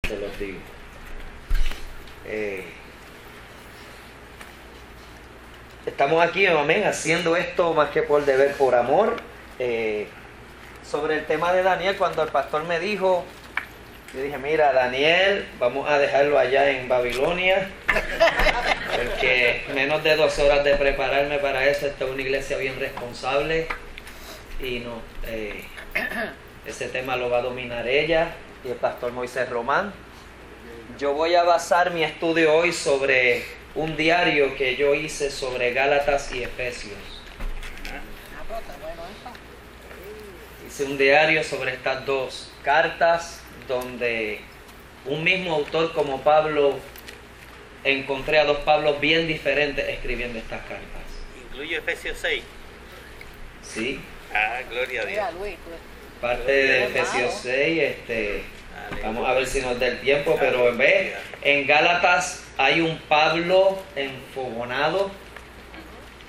se los digo. Estamos aquí, amén, haciendo esto más que por deber, por amor. Sobre el tema de Daniel, cuando el pastor me dijo, yo dije, mira, Daniel, vamos a dejarlo allá en Babilonia, porque menos de 2 horas de prepararme para eso. Esta es una iglesia bien responsable y no, ese tema lo va a dominar ella y el pastor Moisés Román. Yo voy a basar mi estudio hoy sobre un diario que yo hice sobre Gálatas y Efesios. Hice un diario sobre estas 2 cartas donde un mismo autor como Pablo, encontré a 2 Pablos bien diferentes escribiendo estas cartas. ¿Incluye Efesios 6? Sí. Ah, gloria a Dios. Parte de Efesios 6, vamos a ver si nos da el tiempo, pero en Gálatas hay un Pablo enfogonado,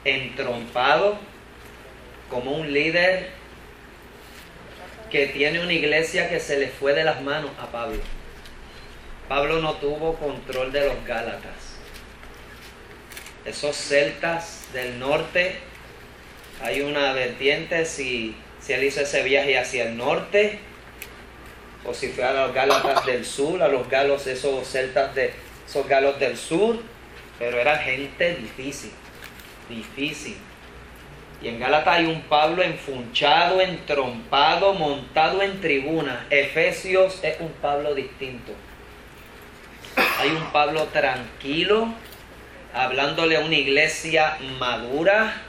entrompado, como un líder que tiene una iglesia que se le fue de las manos a Pablo. Pablo no tuvo control de los Gálatas. Esos celtas del norte, hay una vertiente si él hizo ese viaje hacia el norte, o si fue a los Gálatas del sur, a los galos, esos celtas esos galos del sur, pero era gente difícil. Y en Gálatas hay un Pablo enfunchado, entrompado, montado en tribuna. Efesios es un Pablo distinto. Hay un Pablo tranquilo, hablándole a una iglesia madura.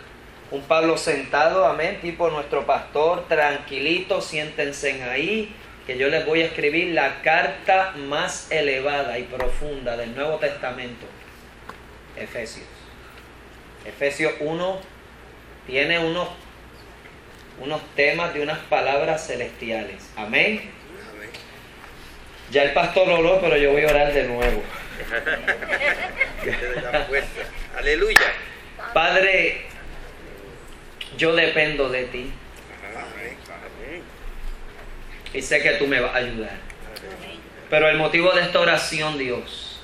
Un Pablo sentado, amén, tipo nuestro pastor, tranquilito, siéntense ahí, que yo les voy a escribir la carta más elevada y profunda del Nuevo Testamento. Efesios. Efesios 1 tiene unos temas de unas palabras celestiales. Amén. Ya el pastor oró, pero yo voy a orar de nuevo. Aleluya. Padre, yo dependo de ti. Y sé que tú me vas a ayudar. Pero el motivo de esta oración, Dios,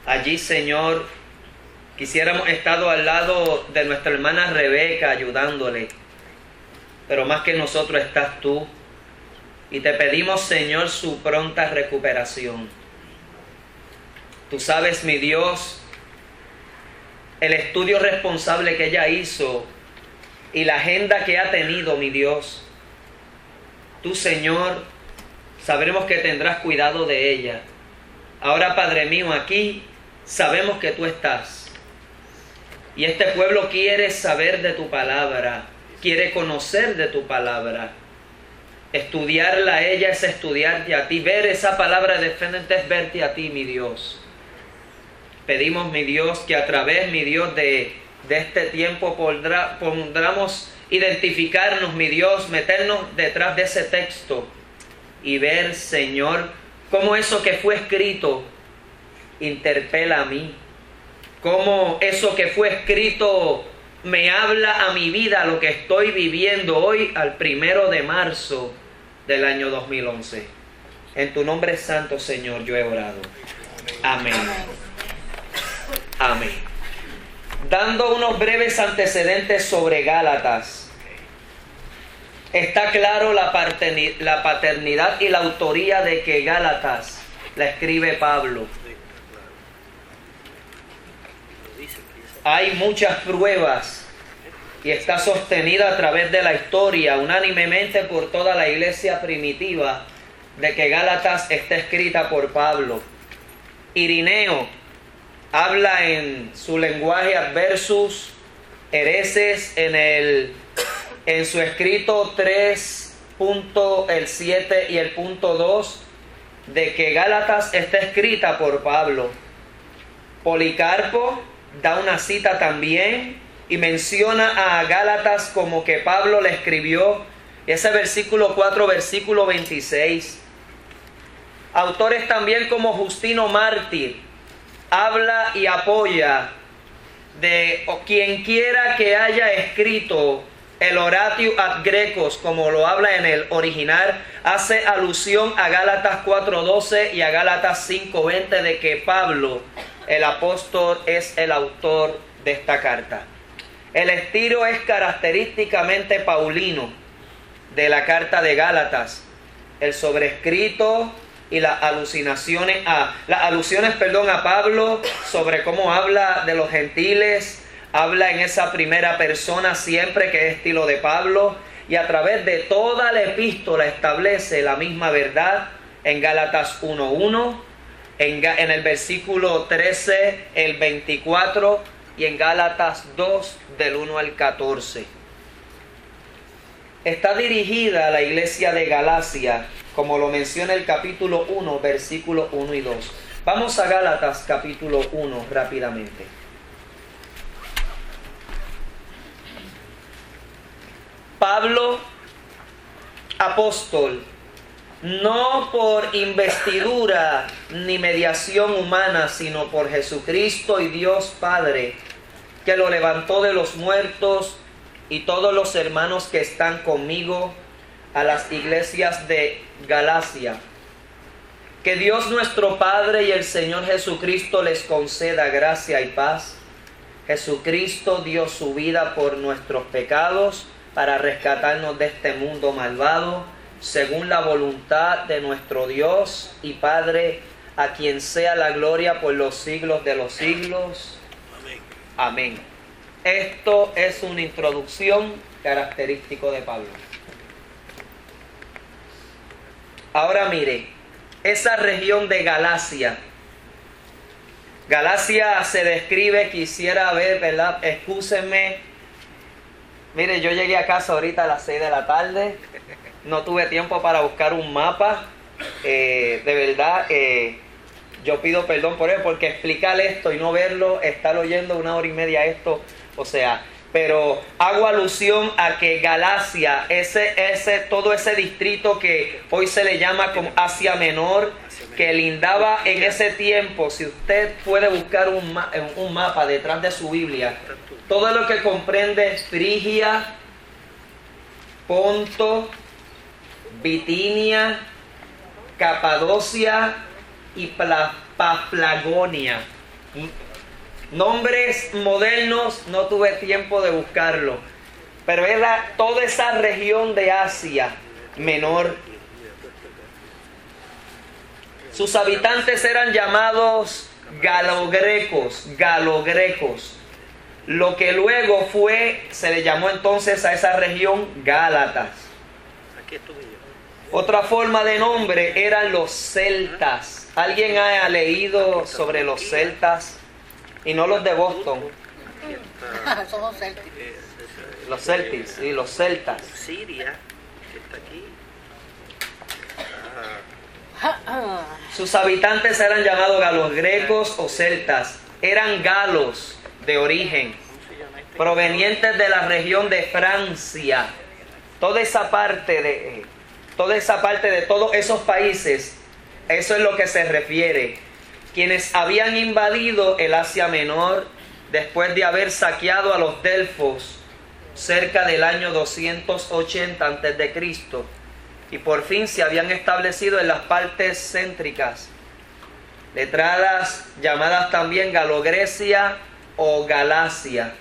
allí, Señor, quisiéramos estado al lado de nuestra hermana Rebeca ayudándole, pero más que nosotros estás tú, y te pedimos, Señor, su pronta recuperación. Tú sabes, mi Dios, el estudio responsable que ella hizo y la agenda que ha tenido, mi Dios. Tú, Señor, sabremos que tendrás cuidado de ella. Ahora, Padre mío, aquí sabemos que tú estás. Y este pueblo quiere saber de tu palabra, quiere conocer de tu palabra. Estudiarla a ella es estudiarte a ti. Ver esa palabra de fe es verte a ti, mi Dios. Pedimos, mi Dios, que a través, mi Dios, de este tiempo podamos identificarnos, mi Dios, meternos detrás de ese texto y ver, Señor, cómo eso que fue escrito interpela a mí. Cómo eso que fue escrito me habla a mi vida, lo que estoy viviendo hoy al 1 de marzo del año 2011. En tu nombre santo, Señor, yo he orado. Amén. Amén. Dando unos breves antecedentes sobre Gálatas, está claro la paternidad y la autoría de que Gálatas la escribe Pablo. Hay muchas pruebas y está sostenida a través de la historia unánimemente por toda la iglesia primitiva de que Gálatas está escrita por Pablo. Irineo habla en su lenguaje adversus, hereses, en su escrito 3.7 y el punto 2, de que Gálatas está escrita por Pablo. Policarpo da una cita también y menciona a Gálatas como que Pablo le escribió. Ese versículo 4, versículo 26. Autores también como Justino Mártir habla y apoya de quien quiera que haya escrito El oratio ad grecos, como lo habla en el original, hace alusión a Gálatas 4:12 y a Gálatas 5:20 de que Pablo, el apóstol, es el autor de esta carta. El estilo es característicamente paulino de la carta de Gálatas. El sobrescrito y las alusiones a Pablo sobre cómo habla de los gentiles, habla en esa primera persona siempre, que es estilo de Pablo, y a través de toda la epístola establece la misma verdad en Gálatas 1:1, en el versículo 13, el 24, y en Gálatas 2, del 1 al 14. Está dirigida a la iglesia de Galacia, como lo menciona el capítulo 1, versículos 1 y 2. Vamos a Gálatas capítulo 1 rápidamente. Pablo, apóstol, no por investidura ni mediación humana, sino por Jesucristo y Dios Padre, que lo levantó de los muertos, y todos los hermanos que están conmigo, a las iglesias de Galacia. Que Dios nuestro Padre y el Señor Jesucristo les conceda gracia y paz. Jesucristo dio su vida por nuestros pecados para rescatarnos de este mundo malvado, según la voluntad de nuestro Dios y Padre, a quien sea la gloria por los siglos de los siglos. Amén. Amén. Esto es una introducción característico de Pablo. Ahora mire, esa región de Galacia. Galacia se describe, quisiera ver, ¿verdad? Excúsenme. Mire, yo llegué a casa ahorita a las 6 de la tarde. No tuve tiempo para buscar un mapa. De verdad, yo pido perdón por él, porque explicar esto y no verlo, estar oyendo 1 hora y media esto, o sea, pero hago alusión a que Galacia, todo ese distrito que hoy se le llama como Asia Menor, que lindaba en ese tiempo, si usted puede buscar un mapa detrás de su Biblia, todo lo que comprende Frigia, Ponto, Bitinia, Capadocia y Paflagonia. Nombres modernos, no tuve tiempo de buscarlo, pero era toda esa región de Asia Menor. Sus habitantes eran llamados galogrecos, lo que luego se le llamó entonces a esa región Gálatas. Otra forma de nombre eran los celtas. ¿Alguien ha leído sobre los celtas? Y no los de Boston. Son los celtics. Los celtics, sí, los celtas. Siria, que está aquí. Sus habitantes eran llamados galos grecos o celtas. Eran galos de origen, provenientes de la región de Francia. Toda esa parte de todos esos países, eso es lo que se refiere. Quienes habían invadido el Asia Menor después de haber saqueado a los Delfos cerca del año 280 a.C. y por fin se habían establecido en las partes céntricas, letradas llamadas también Galogrecia o Galacia.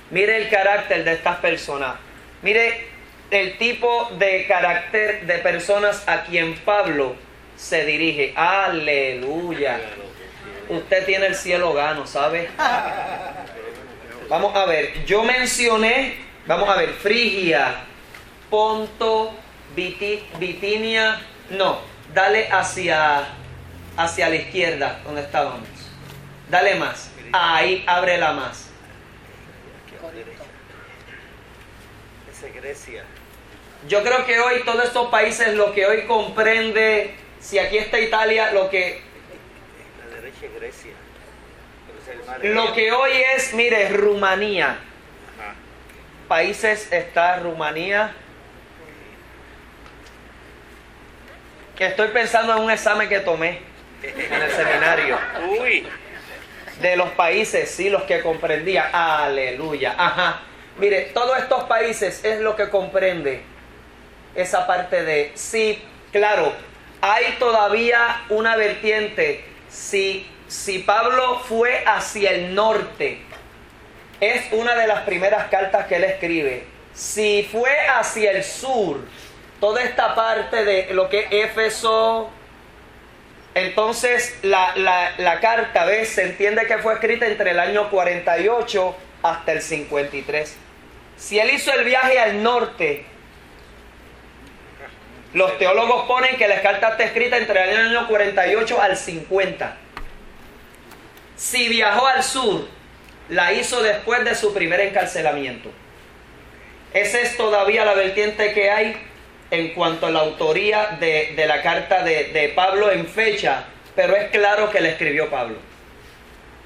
Mire el carácter de estas personas. Mire el tipo de carácter de personas a quien Pablo se dirige. Aleluya. Usted tiene el cielo gano, ¿sabe? Vamos a ver. Yo mencioné, vamos a ver, Frigia, Ponto, Bitinia. No, dale hacia la izquierda, donde estábamos. Dale más. Ahí, ábrela más. Esa es Grecia. Yo creo que hoy todos estos países, lo que hoy comprende, si aquí está Italia, lo que La derecha es Grecia. lo que hoy es, mire, Rumanía. Ajá. Países está Rumanía. Que estoy pensando en un examen que tomé en el seminario. Uy. De los países, sí, los que comprendía. Aleluya. Ajá. Mire, todos estos países es lo que comprende esa parte de... Sí, claro, hay todavía una vertiente. Si Pablo fue hacia el norte, es una de las primeras cartas que él escribe. Si fue hacia el sur, toda esta parte de lo que es Éfeso, entonces la carta, ¿ves? Se entiende que fue escrita entre el año 48 hasta el 53. Si él hizo el viaje al norte, los teólogos ponen que la carta está escrita entre el año 48 al 50. Si viajó al sur, la hizo después de su primer encarcelamiento. Esa es todavía la vertiente que hay en cuanto a la autoría de la carta de Pablo en fecha, pero es claro que la escribió Pablo.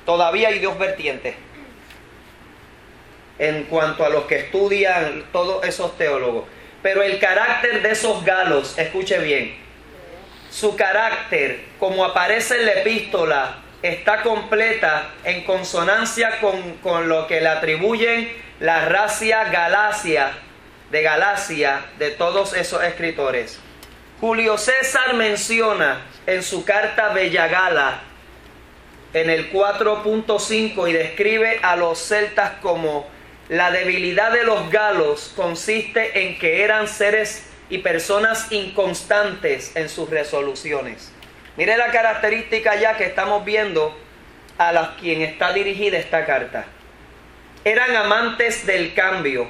Todavía hay dos vertientes en cuanto a los que estudian todos esos teólogos. Pero el carácter de esos galos, escuche bien, su carácter, como aparece en la epístola, está completa en consonancia con lo que le atribuyen la raza Galacia de todos esos escritores. Julio César menciona en su carta Bella Gala, en el 4.5, y describe a los celtas como: la debilidad de los galos consiste en que eran seres y personas inconstantes en sus resoluciones. Mire la característica ya que estamos viendo a quien está dirigida esta carta. Eran amantes del cambio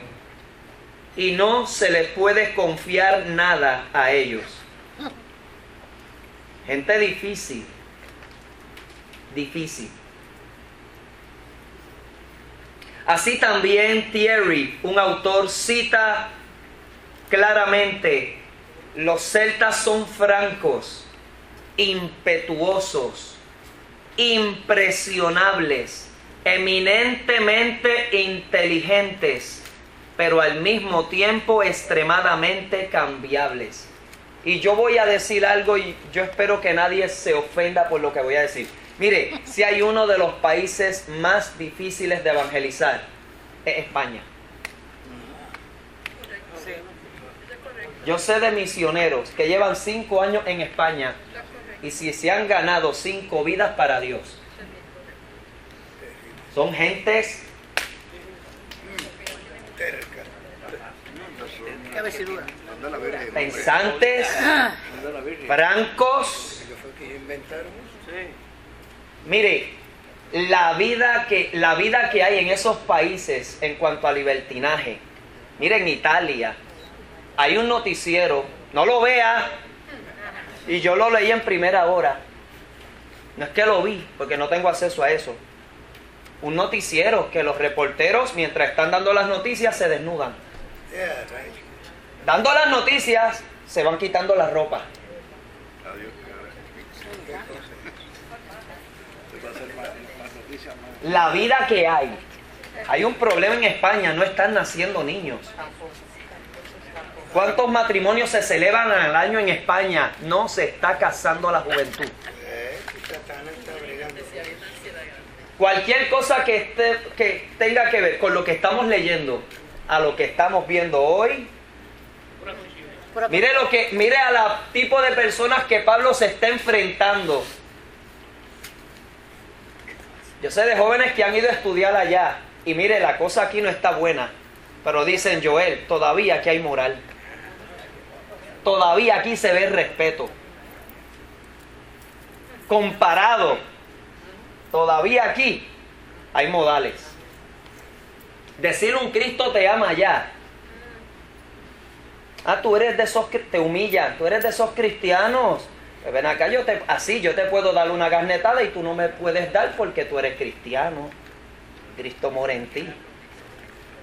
y no se les puede confiar nada a ellos. Gente difícil. Así también Thierry, un autor, cita claramente: los celtas son francos, impetuosos, impresionables, eminentemente inteligentes, pero al mismo tiempo extremadamente cambiables. Y yo voy a decir algo y yo espero que nadie se ofenda por lo que voy a decir. Mire, si hay uno de los países más difíciles de evangelizar, es España. Yo sé de misioneros que llevan 5 años en España y si se han ganado 5 vidas para Dios. Son gentes pensantes, francos. Mire, la vida que hay en esos países en cuanto a libertinaje. Mire, en Italia hay un noticiero, no lo vea, y yo lo leí en primera hora. No es que lo vi, porque no tengo acceso a eso. Un noticiero que los reporteros, mientras están dando las noticias, se desnudan. Dando las noticias, se van quitando la ropa. La vida que hay. Hay un problema en España, no están naciendo niños. ¿Cuántos matrimonios se celebran al año en España? No se está casando la juventud. Cualquier cosa que tenga que ver con lo que estamos leyendo, a lo que estamos viendo hoy, mire a la tipo de personas que Pablo se está enfrentando. Yo sé de jóvenes que han ido a estudiar allá y mire, la cosa aquí no está buena, pero dicen: Joel, todavía aquí hay moral, todavía aquí se ve respeto. Comparado, todavía aquí hay modales. Decir un Cristo te ama allá. Tú eres de esos que te humillan, tú eres de esos cristianos. Pues ven acá, yo te puedo dar una garnetada y tú no me puedes dar porque tú eres cristiano. Cristo mora en ti.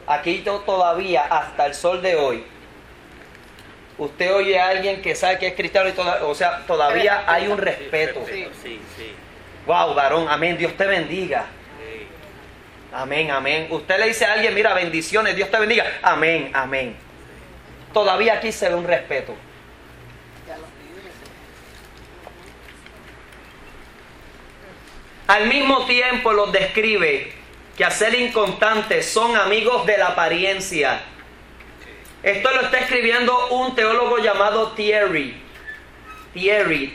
Aquí yo todavía, hasta el sol de hoy, usted oye a alguien que sabe que es cristiano y todavía hay un respeto. Sí. Wow, varón, amén, Dios te bendiga. Amén, amén. Usted le dice a alguien: mira, bendiciones, Dios te bendiga. Amén, amén. Todavía aquí se ve un respeto. Al mismo tiempo los describe quehacer inconstante, son amigos de la apariencia. Esto lo está escribiendo un teólogo llamado Thierry, Thierry,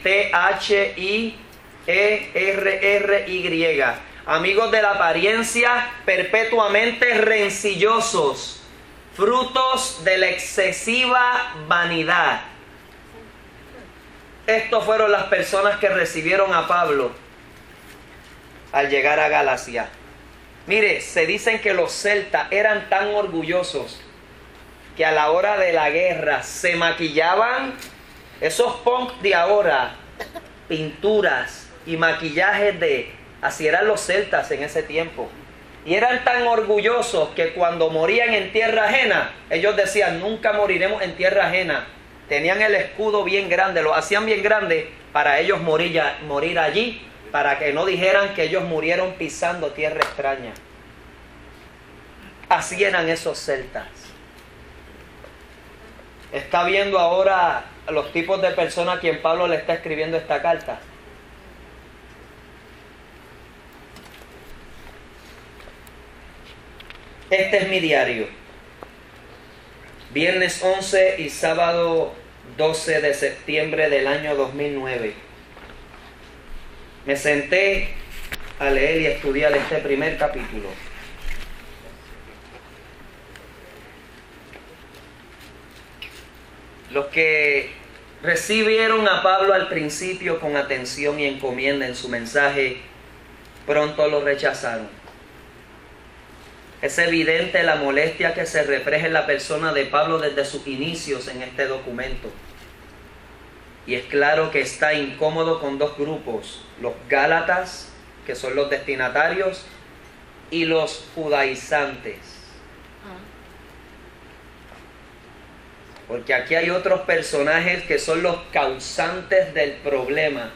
amigos de la apariencia, perpetuamente rencillosos, frutos de la excesiva vanidad. Estos fueron las personas que recibieron a Pablo al llegar a Galacia. Mire, se dicen que los celtas eran tan orgullosos que a la hora de la guerra se maquillaban, esos punks de ahora, pinturas y maquillajes así eran los celtas en ese tiempo. Y eran tan orgullosos que cuando morían en tierra ajena, ellos decían, nunca moriremos en tierra ajena. Tenían el escudo bien grande, lo hacían bien grande para ellos morir allí, para que no dijeran que ellos murieron pisando tierra extraña. Así eran esos celtas. Está viendo ahora los tipos de personas a quien Pablo le está escribiendo esta carta. Este es mi diario. Viernes 11 y sábado 12 de septiembre del año 2009. Me senté a leer y a estudiar este primer capítulo. Los que recibieron a Pablo al principio con atención y encomienda en su mensaje, pronto lo rechazaron. Es evidente la molestia que se refleja en la persona de Pablo desde sus inicios en este documento. Y es claro que está incómodo con dos grupos, los gálatas, que son los destinatarios, y los judaizantes. Porque aquí hay otros personajes que son los causantes del problema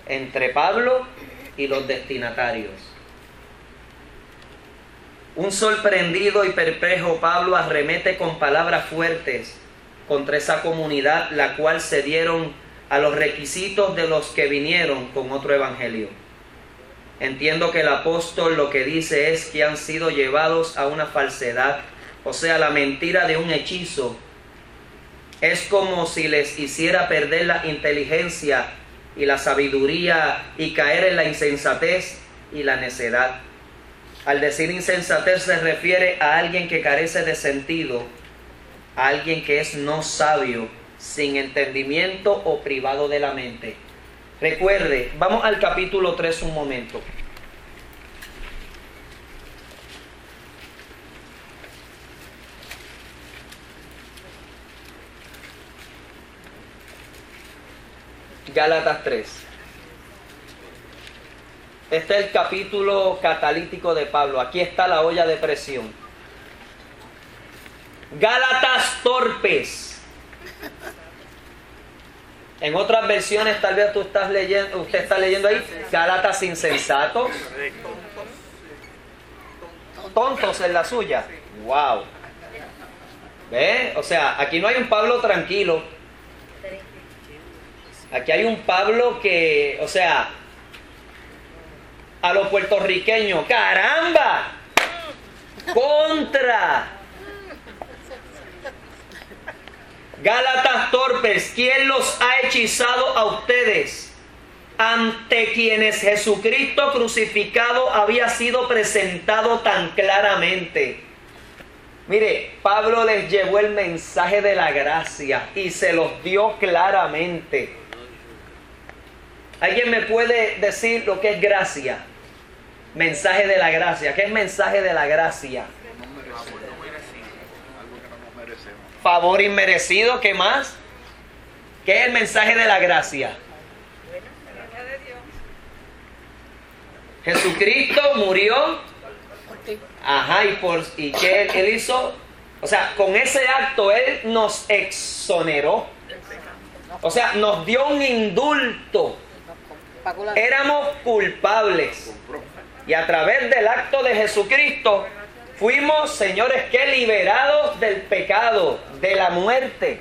entre Pablo y los destinatarios. Un sorprendido y perplejo Pablo arremete con palabras fuertes contra esa comunidad, la cual cedieron a los requisitos de los que vinieron con otro evangelio. Entiendo que el apóstol lo que dice es que han sido llevados a una falsedad, o sea, la mentira de un hechizo. Es como si les hiciera perder la inteligencia y la sabiduría y caer en la insensatez y la necedad. Al decir insensatez se refiere a alguien que carece de sentido, a alguien que es no sabio, sin entendimiento o privado de la mente. Recuerde, vamos al capítulo 3 un momento. Gálatas 3. Este es el capítulo catalítico de Pablo. Aquí está la olla de presión. Gálatas torpes. En otras versiones tal vez usted está leyendo ahí Gálatas insensatos. Tontos en la suya. Wow. ¿Ve? O sea, aquí no hay un Pablo tranquilo. Aquí hay un Pablo que, o sea, a los puertorriqueños, ¡caramba! ¡Contra! Gálatas torpes, ¿quién los ha hechizado a ustedes? Ante quienes Jesucristo crucificado había sido presentado tan claramente. Mire, Pablo les llevó el mensaje de la gracia y se los dio claramente. ¿Alguien me puede decir lo que es gracia? Mensaje de la gracia. ¿Qué es mensaje de la gracia? Favor inmerecido. ¿Qué más? ¿Qué es el mensaje de la gracia? Jesucristo murió. Ajá, ¿y qué él hizo? O sea, con ese acto Él nos exoneró. O sea, nos dio un indulto. Éramos culpables. Y a través del acto de Jesucristo fuimos, señores, que liberados del pecado, de la muerte.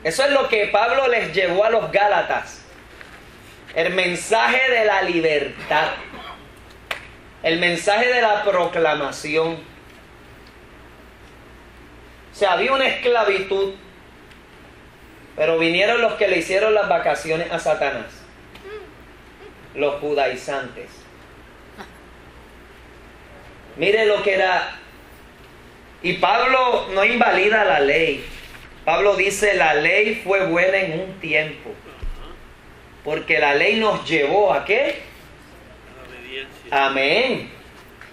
Eso es lo que Pablo les llevó a los Gálatas. El mensaje de la libertad. El mensaje de la proclamación. O sea, había una esclavitud, pero vinieron los que le hicieron las vacaciones a Satanás, los judaizantes. Mire lo que era. Y Pablo no invalida la ley. Pablo dice, la ley fue buena en un tiempo, porque la ley nos llevó ¿a qué? La obediencia. Amén.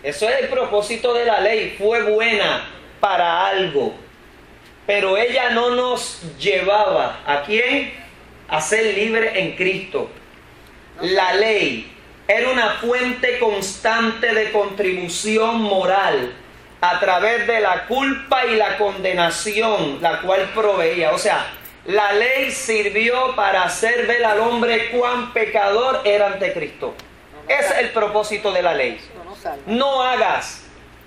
Eso es el propósito de la ley. Fue buena para algo, pero ella no nos llevaba ¿a quién? A ser libres en Cristo. La ley era una fuente constante de contribución moral a través de la culpa y la condenación, la cual proveía. O sea, la ley sirvió para hacer ver al hombre cuán pecador era ante Cristo. Ese es el propósito de la ley. No hagas,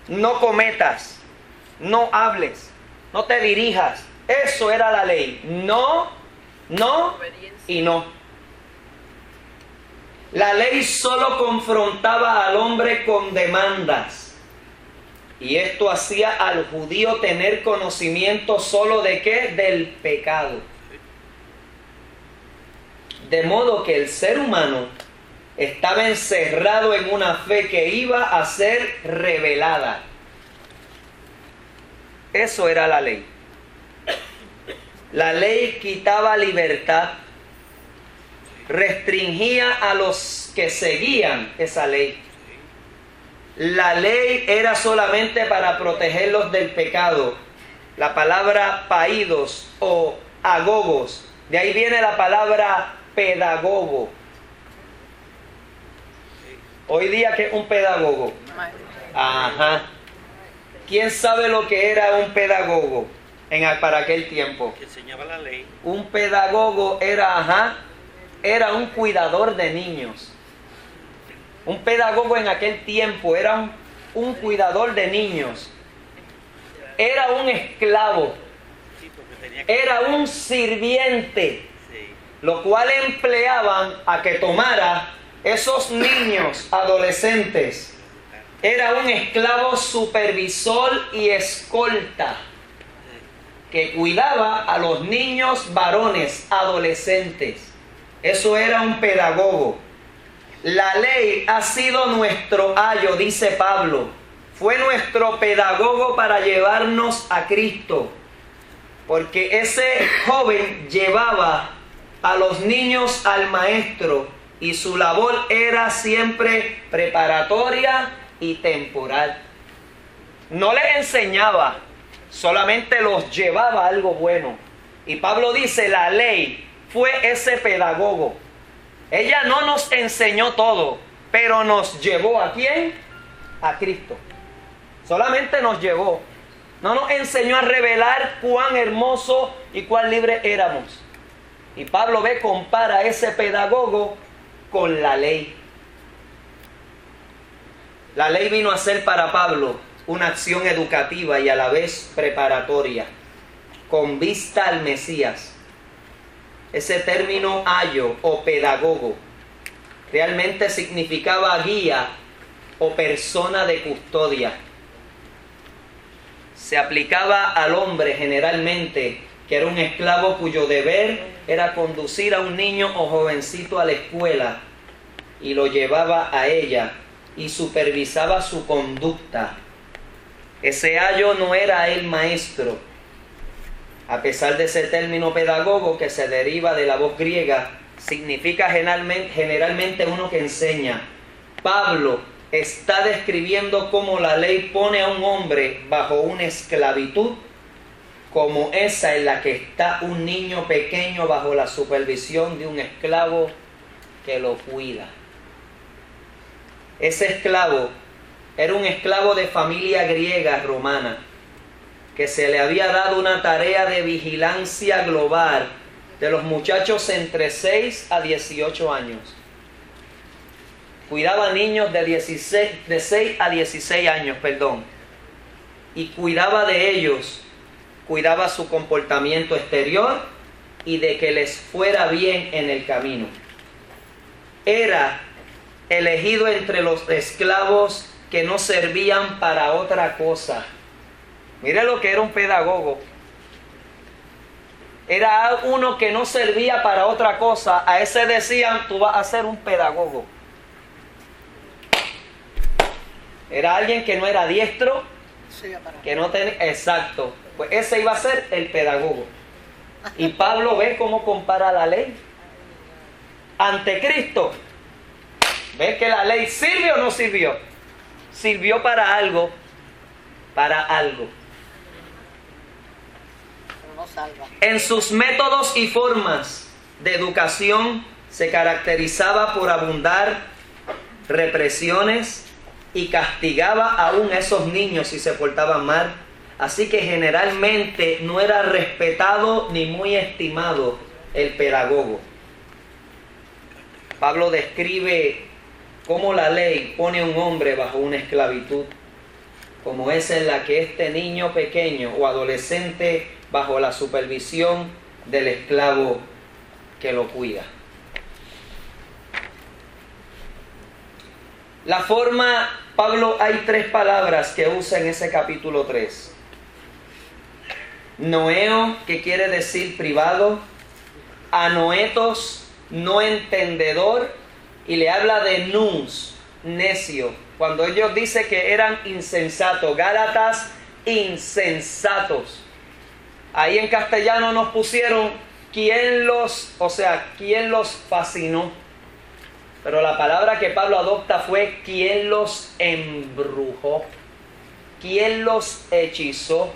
no cometas, no hables, no te dirijas. Eso era la ley. No, no y no. La ley solo confrontaba al hombre con demandas. Y esto hacía al judío tener conocimiento solo de ¿qué? Del pecado. De modo que el ser humano estaba encerrado en una fe que iba a ser revelada. Eso era la ley. La ley quitaba libertad, restringía a los que seguían esa ley. La ley era solamente para protegerlos del pecado. La palabra paídos o agogos, de ahí viene la palabra pedagogo. Hoy día, ¿qué es un pedagogo? Ajá. ¿Quién sabe lo que era un pedagogo para aquel tiempo? Que enseñaba la ley. Un pedagogo era un cuidador de niños. Un pedagogo en aquel tiempo era un cuidador de niños. Era un esclavo. Era un sirviente. Lo cual empleaban a que tomara esos niños adolescentes. Era un esclavo supervisor y escolta que cuidaba a los niños varones adolescentes. Eso era un pedagogo. La ley ha sido nuestro ayo, dice Pablo. Fue nuestro pedagogo para llevarnos a Cristo. Porque ese joven llevaba a los niños al maestro y su labor era siempre preparatoria y temporal. No les enseñaba, solamente los llevaba a algo bueno. Y Pablo dice, la ley fue ese pedagogo. Ella no nos enseñó todo, pero nos llevó ¿a quién? A Cristo. Solamente nos llevó. No nos enseñó a revelar cuán hermoso y cuán libre éramos. Y Pablo compara ese pedagogo con la ley. La ley vino a ser para Pablo una acción educativa y a la vez preparatoria, con vista al Mesías. Ese término ayo o pedagogo realmente significaba guía o persona de custodia. Se aplicaba al hombre generalmente, que era un esclavo cuyo deber era conducir a un niño o jovencito a la escuela y lo llevaba a ella y supervisaba su conducta. Ese ayo no era el maestro. A pesar de ese término pedagogo que se deriva de la voz griega, significa generalmente uno que enseña. Pablo está describiendo cómo la ley pone a un hombre bajo una esclavitud como esa en la que está un niño pequeño bajo la supervisión de un esclavo que lo cuida. Ese esclavo era un esclavo de familia griega romana que se le había dado una tarea de vigilancia global de los muchachos entre 6 a 18 años. Cuidaba niños de 6 a 16 años, y cuidaba de ellos, cuidaba su comportamiento exterior y de que les fuera bien en el camino. Era elegido entre los esclavos que no servían para otra cosa. Mire lo que era un pedagogo. Era uno que no servía para otra cosa. A ese decían, tú vas a ser un pedagogo. Era alguien que no era diestro, que no tenía... Exacto. Pues ese iba a ser el pedagogo. Y Pablo ve cómo compara la ley. Ante Cristo. ¿Ves que la ley sirvió o no sirvió? Sirvió para algo. Para algo. Pero no salva. En sus métodos y formas de educación se caracterizaba por abundar represiones y castigaba aún a esos niños si se portaban mal. Así que generalmente no era respetado ni muy estimado el pedagogo. Pablo describe cómo la ley pone a un hombre bajo una esclavitud, como esa en la que este niño pequeño o adolescente bajo la supervisión del esclavo que lo cuida. La forma, Pablo, hay 3 palabras que usa en ese capítulo 3. Noeo, que quiere decir privado, anoetos, no entendedor, y le habla de nous, necio, cuando ellos dicen que eran insensatos. Gálatas, insensatos. Ahí en castellano nos pusieron quién los fascinó. Pero la palabra que Pablo adopta fue quién los embrujó, quién los hechizó.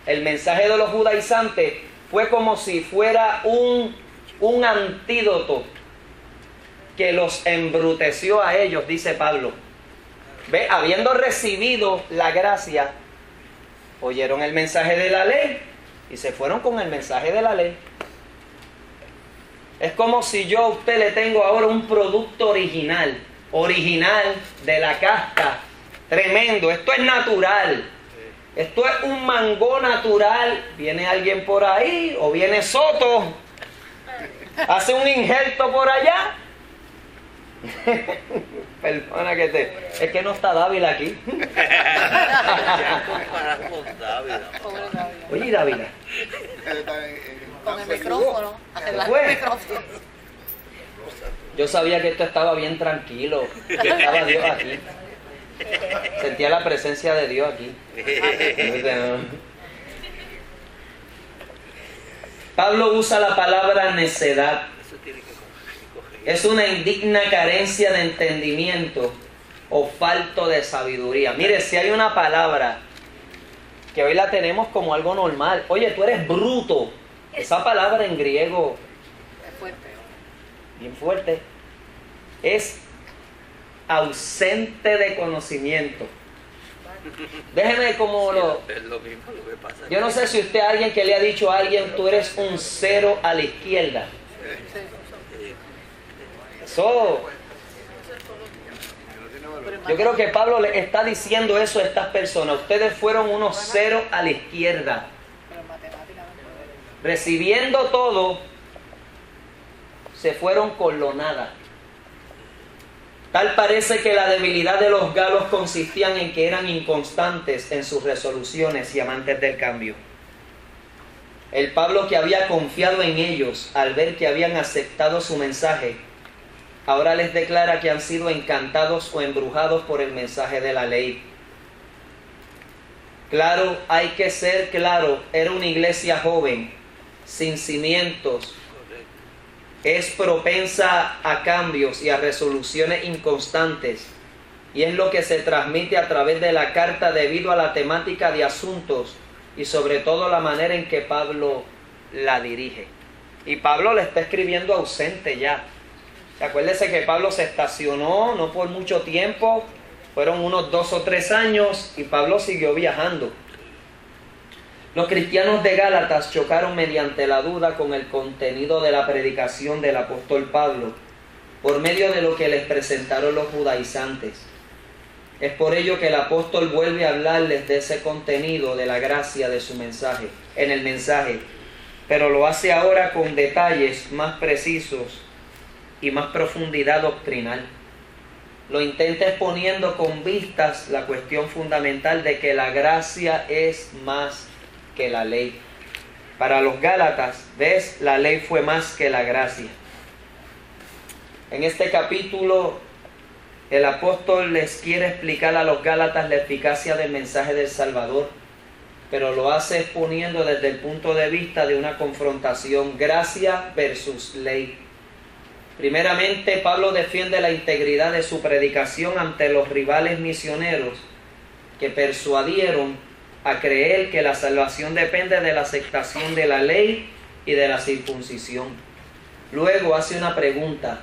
El mensaje de los judaizantes fue como si fuera un antídoto que los embruteció a ellos, dice Pablo. ¿Ve? Habiendo recibido la gracia, oyeron el mensaje de la ley y se fueron con el mensaje de la ley. Es como si yo a usted le tengo ahora un producto original de la casta, tremendo, esto es natural, esto es un mango natural, viene alguien por ahí o viene Soto, hace un injerto por allá. Perdona es que no está Dávila aquí. Oye, Dávila. Con el micrófono. Arreglar el micrófono. Yo sabía que esto estaba bien tranquilo. Que estaba Dios aquí. Sentía la presencia de Dios aquí. Pablo usa la palabra necedad. Es una indigna carencia de entendimiento o falto de sabiduría. Mire, si hay una palabra que hoy la tenemos como algo normal. Oye, tú eres bruto. Esa palabra en griego es fuerte. Bien fuerte. Es ausente de conocimiento. Déjeme como lo... Es lo mismo lo que pasa. Yo no sé si usted a alguien que le ha dicho a alguien, tú eres un 0 a la izquierda. Eso... Yo creo que Pablo le está diciendo eso a estas personas. Ustedes fueron unos 0 a la izquierda. Recibiendo todo, se fueron con lo nada. Tal parece que la debilidad de los galos consistían en que eran inconstantes en sus resoluciones y amantes del cambio. El Pablo que había confiado en ellos al ver que habían aceptado su mensaje, ahora les declara que han sido encantados o embrujados por el mensaje de la ley. Claro, hay que ser claro, era una iglesia joven, sin cimientos, es propensa a cambios y a resoluciones inconstantes, y es lo que se transmite a través de la carta debido a la temática de asuntos y sobre todo la manera en que Pablo la dirige. Y Pablo le está escribiendo ausente ya. Acuérdese que Pablo se estacionó no por mucho tiempo, fueron unos 2 o 3 años y Pablo siguió viajando. Los cristianos de Gálatas chocaron mediante la duda con el contenido de la predicación del apóstol Pablo, por medio de lo que les presentaron los judaizantes. Es por ello que el apóstol vuelve a hablarles de ese contenido de la gracia de su mensaje, en el mensaje, pero lo hace ahora con detalles más precisos y más profundidad doctrinal. lo intenta exponiendo con vistas la cuestión fundamental de que la gracia es más que la ley. Para los Gálatas, ¿ves? La ley fue más que la gracia. En este capítulo, el apóstol les quiere explicar a los Gálatas la eficacia del mensaje del Salvador, pero lo hace exponiendo desde el punto de vista de una confrontación, gracia versus ley. Primeramente, Pablo defiende la integridad de su predicación ante los rivales misioneros que persuadieron a creer que la salvación depende de la aceptación de la ley y de la circuncisión. Luego hace una pregunta: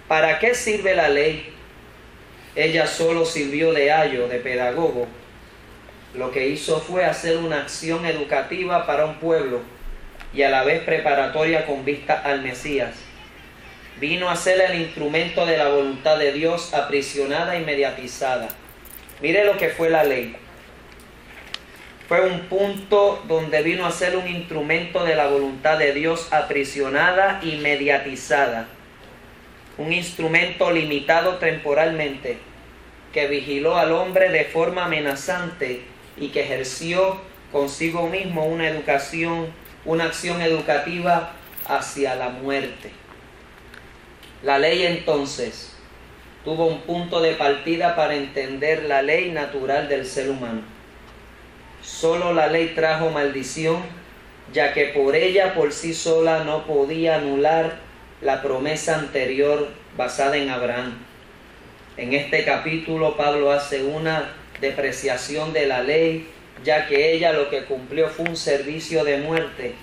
¿para qué sirve la ley? Ella solo sirvió de ayo, de pedagogo. Lo que hizo fue hacer una acción educativa para un pueblo y a la vez preparatoria con vista al Mesías. Vino a ser el instrumento de la voluntad de Dios aprisionada y mediatizada. Mire lo que fue la ley. Fue un punto donde vino a ser un instrumento de la voluntad de Dios aprisionada y mediatizada. Un instrumento limitado temporalmente que vigiló al hombre de forma amenazante y que ejerció consigo mismo una acción educativa hacia la muerte. La ley entonces tuvo un punto de partida para entender la ley natural del ser humano. Solo la ley trajo maldición, ya que por ella por sí sola no podía anular la promesa anterior basada en Abraham. En este capítulo Pablo hace una depreciación de la ley, ya que ella lo que cumplió fue un servicio de muerte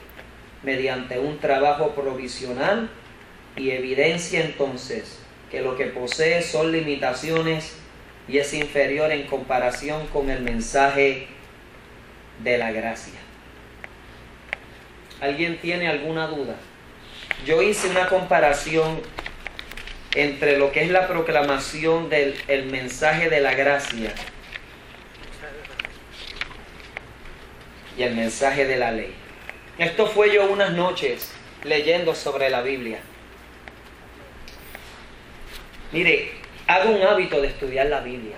mediante un trabajo provisional, y evidencia entonces que lo que posee son limitaciones y es inferior en comparación con el mensaje de la gracia. ¿Alguien tiene alguna duda? Yo hice una comparación entre lo que es la proclamación del mensaje de la gracia y el mensaje de la ley. Esto fue yo unas noches leyendo sobre la Biblia. Mire, hago un hábito de estudiar la Biblia.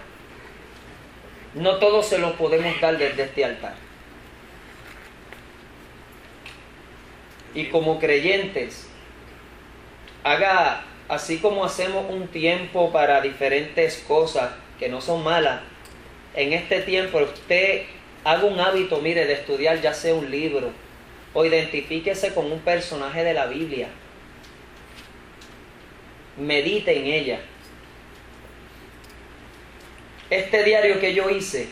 No todo se lo podemos dar desde este altar. Y como creyentes, haga así como hacemos un tiempo para diferentes cosas que no son malas. En este tiempo usted haga un hábito, mire, de estudiar ya sea un libro o identifíquese con un personaje de la Biblia. Medite en ella. Este diario que yo hice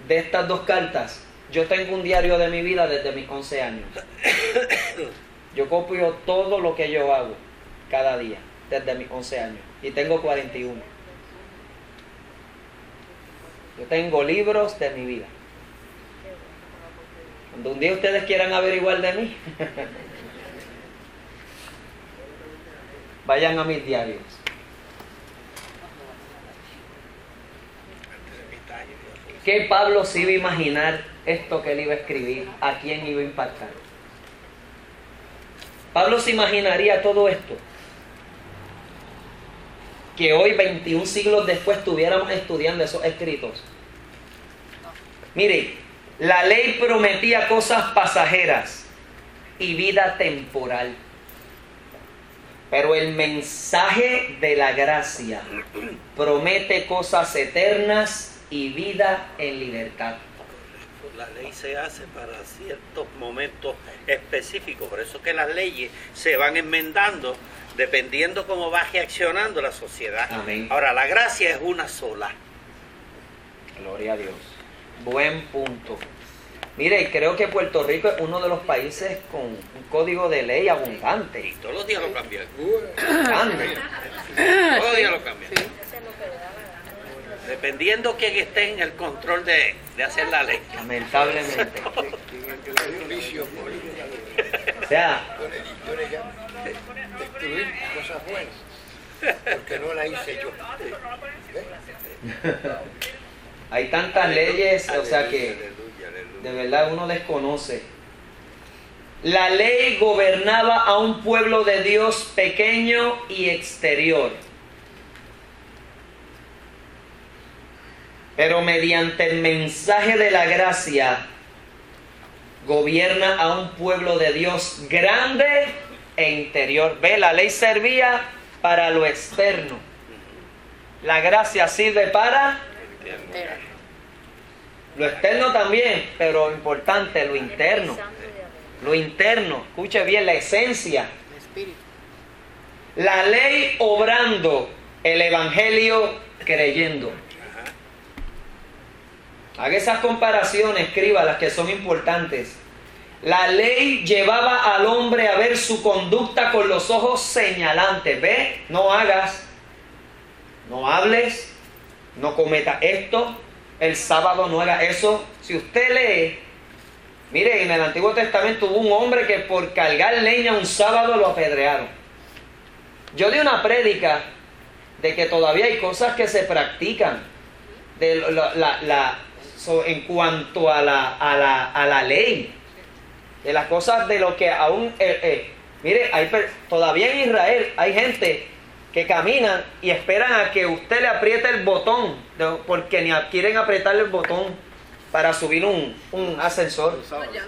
de estas dos cartas, yo tengo un diario de mi vida desde mis 11 años. Yo copio todo lo que yo hago cada día desde mis 11 años y tengo 41. Yo tengo libros de mi vida. Cuando un día ustedes quieran averiguar de mí, vayan a mis diarios. ¿Qué Pablo se iba a imaginar esto que él iba a escribir? ¿A quién iba a impactar? Pablo se imaginaría todo esto. Que hoy, 21 siglos después, estuviéramos estudiando esos escritos. Mire, la ley prometía cosas pasajeras y vida temporal. Pero el mensaje de la gracia promete cosas eternas y vida en libertad. La ley se hace para ciertos momentos específicos, por eso que las leyes se van enmendando dependiendo cómo va reaccionando la sociedad. Amén. Ahora, la gracia es una sola. Gloria a Dios. Buen punto. Mire, creo que Puerto Rico es uno de los países con un código de ley abundante. Y todos los días lo cambian. Grande. Todos los días lo cambian. Dependiendo quién esté en el control de hacer la ley. Lamentablemente. O sea, Yo le llamo destruir cosas buenas, porque no la hice yo. hay tantas leyes, o sea que Aleluya, aleluya. de verdad uno desconoce. La ley gobernaba a un pueblo de Dios pequeño y exterior. Pero mediante el mensaje de la gracia gobierna a un pueblo de Dios grande e interior. Ve, la ley servía para lo externo. La gracia sirve para lo externo también, pero importante, lo interno. Lo interno, escuche bien, la esencia. La ley obrando, el evangelio creyendo. Haga esas comparaciones, escriba las que son importantes. La ley llevaba al hombre a ver su conducta con los ojos señalantes. Ve, no hagas, no hables, no cometas esto, el sábado no haga eso. Si usted lee, mire, en el Antiguo Testamento hubo un hombre que por cargar leña un sábado lo apedrearon. Yo di una prédica de que todavía hay cosas que se practican en cuanto a la ley, de las cosas de lo que aún mire, todavía en Israel hay gente que caminan y esperan a que usted le apriete el botón, porque ni quieren apretarle el botón para subir un ascensor. Ya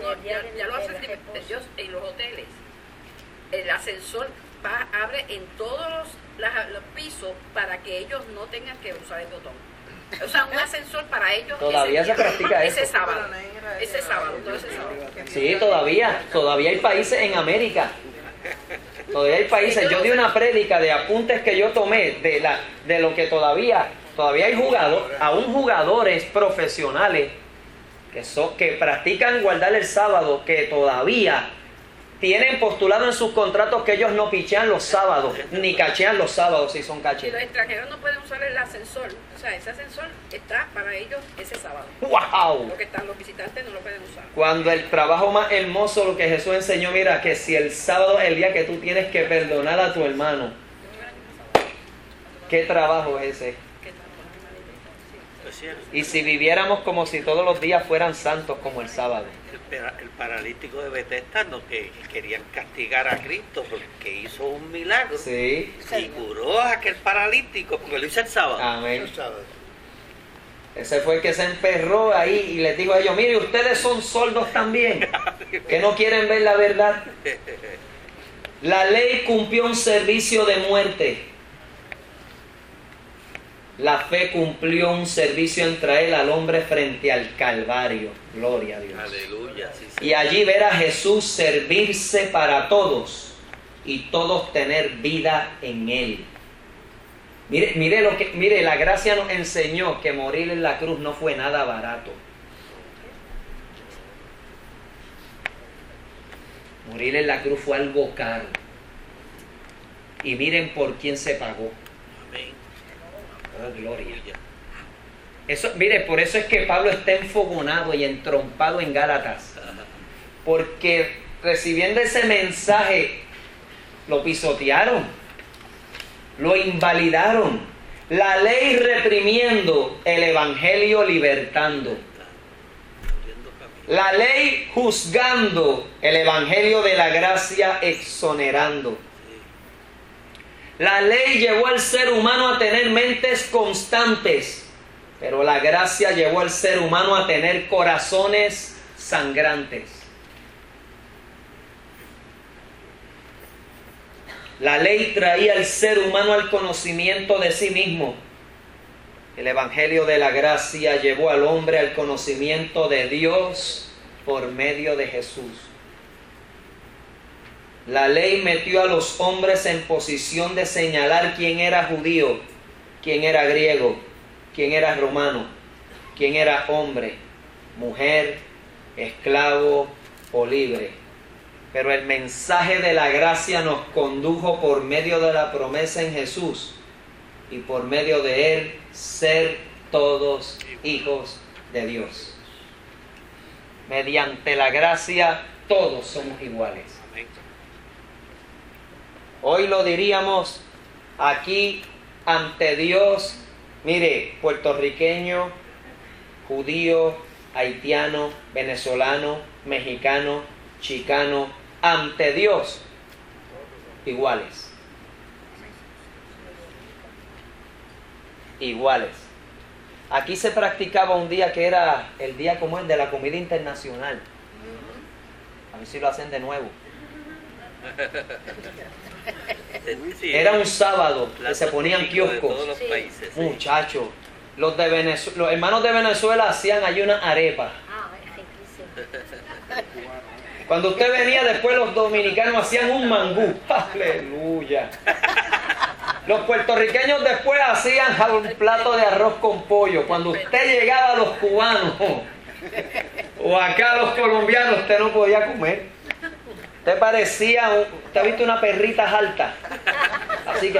lo hacen Dios en los hoteles. El ascensor abre en todos los pisos para que ellos no tengan que usar el botón. O sea, un ascensor para ellos. Todavía se practica eso. Ese sábado. Ese sábado. Sí, todavía hay países en América. Todavía hay países. Yo di una prédica de apuntes que yo tomé de lo que todavía hay jugadores profesionales que practican guardar el sábado, que todavía tienen postulado en sus contratos que ellos no pichean los sábados, ni cachean los sábados si son Y cacheros. los extranjeros no pueden usar el ascensor. O sea, ese ascensor está para ellos ese sábado. ¡Wow! Los visitantes no lo pueden usar. Cuando el trabajo más hermoso, lo que Jesús enseñó, mira, que si el sábado es el día que tú tienes que perdonar a tu hermano, ¿qué trabajo es ese? Y si viviéramos como si todos los días fueran santos como el sábado. El paralítico de Betesda, no, que querían castigar a Cristo porque hizo un milagro. Sí. Y curó a aquel paralítico porque lo hizo el sábado. Amén. Ese fue el que se emperró ahí y les dijo a ellos, mire, ustedes son sordos también, que no quieren ver la verdad. La ley cumplió un servicio de muerte. La fe cumplió un servicio en traer al hombre frente al Calvario. Gloria a Dios. Aleluya. Sí, Y allí ver a Jesús servirse para todos y todos tener vida en Él. Mire, la gracia nos enseñó que morir en la cruz no fue nada barato. Morir en la cruz fue algo caro. Y miren por quién se pagó. Amén. Oh, gloria. Mire, por eso es que Pablo está enfogonado y entrompado en Gálatas. Porque recibiendo ese mensaje, lo pisotearon, lo invalidaron. La ley reprimiendo, el evangelio libertando. La ley juzgando, el evangelio de la gracia exonerando. La ley llevó al ser humano a tener mentes constantes, pero la gracia llevó al ser humano a tener corazones sangrantes. La ley traía al ser humano al conocimiento de sí mismo. El evangelio de la gracia llevó al hombre al conocimiento de Dios por medio de Jesús. La ley metió a los hombres en posición de señalar quién era judío, quién era griego, quién era romano, quién era hombre, mujer, esclavo o libre. Pero el mensaje de la gracia nos condujo por medio de la promesa en Jesús y por medio de Él ser todos hijos de Dios. Mediante la gracia todos somos iguales. Hoy lo diríamos aquí ante Dios, mire, puertorriqueño, judío, haitiano, venezolano, mexicano, chicano, ante Dios, iguales. Iguales. Aquí se practicaba un día que era el día como es de la comida internacional. A ver si lo hacen de nuevo. Sí, Era un sábado que platos se ponían típicos de kioscos. todos los Sí. países. Sí. Muchachos, los hermanos de Venezuela hacían ahí una arepa. Ah, riquísimo. Cuando usted venía después, los dominicanos hacían un mangú. Aleluya. Los puertorriqueños después hacían un plato de arroz con pollo. Cuando usted llegaba a los cubanos o acá a los colombianos, usted no podía comer. Usted parecía, usted ha visto una perrita alta. Así que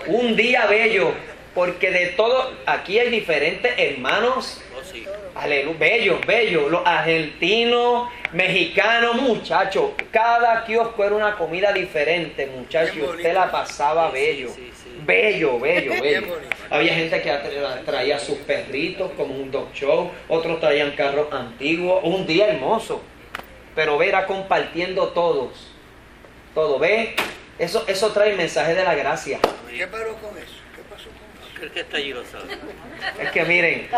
un día bello, porque de todo, aquí hay diferentes hermanos. Oh, sí. Aleluya, bello, los argentinos, mexicanos, muchachos, cada kiosco era una comida diferente, muchachos, y usted la pasaba bello, Sí, sí. bello. Bien bonito. Había gente que traía sus perritos como un dog show, otros traían carros antiguos, un día hermoso, pero verá compartiendo todo, ve, eso trae el mensaje de la gracia. ¿Qué paró con eso? ¿Qué pasó con eso? Creo que está allí lo sabe. Es que miren,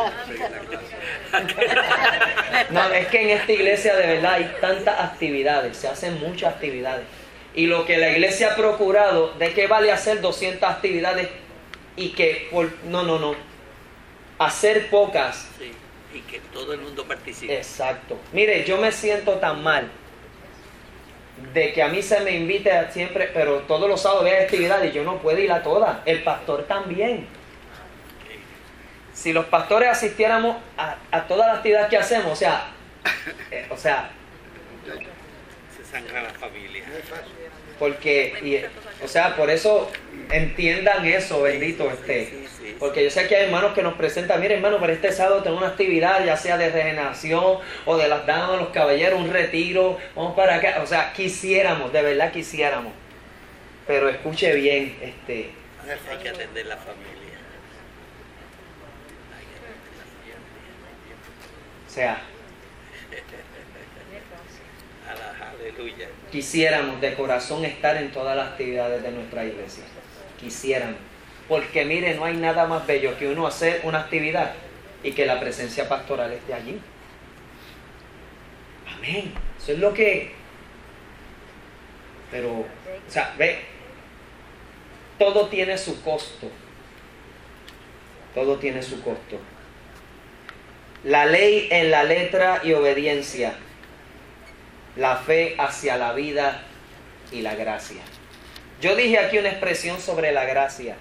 no, es que en esta iglesia de verdad hay tantas actividades, se hacen muchas actividades. Y lo que la iglesia ha procurado, ¿de qué vale hacer 200 actividades y que no, hacer pocas? Sí. Y que todo el mundo participe. Exacto. Mire, yo me siento tan mal de que a mí se me invite siempre, pero todos los sábados hay actividades y yo no puedo ir a todas. El pastor también. Si los pastores asistiéramos a todas las actividades que hacemos, o sea, Se sangra la familia. No es fácil. porque, por eso entiendan eso, bendito esté. Sí. Porque yo sé que hay hermanos que nos presentan, mire hermano, para este sábado tengo una actividad, ya sea de regeneración o de las damas, los caballeros, un retiro, vamos para acá. O sea, quisiéramos, de verdad quisiéramos. Pero escuche bien, No es Hay fácil. que atender la familia. o sea, Aleluya. quisiéramos de corazón estar en todas las actividades de nuestra iglesia. Quisiéramos. Porque mire, no hay nada más bello que uno hacer una actividad y que la presencia pastoral esté allí. Amén. Eso es lo que... Pero, o sea, ve, todo tiene su costo. Todo tiene su costo. La ley en la letra y obediencia. La fe hacia la vida y la gracia. Yo dije aquí una expresión sobre la gracia.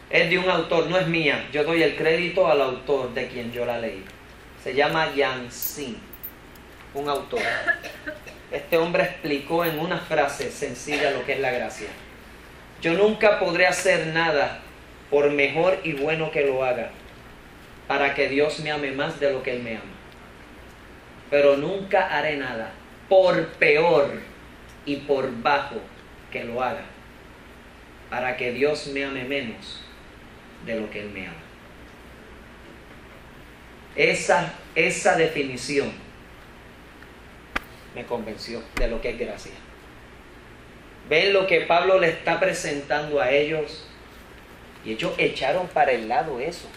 Es de un autor, no es mía. Yo doy el crédito al autor de quien yo la leí. Se llama Yancey, un autor. Este hombre explicó en una frase sencilla lo que es la gracia. Yo nunca podré hacer nada por mejor y bueno que lo haga para que Dios me ame más de lo que Él me ama. Pero nunca haré nada por peor y por bajo que lo haga para que Dios me ame menos de lo que Él me ama. Esa definición me convenció de lo que es gracia. Ven lo que Pablo le está presentando a ellos y ellos echaron para el lado eso.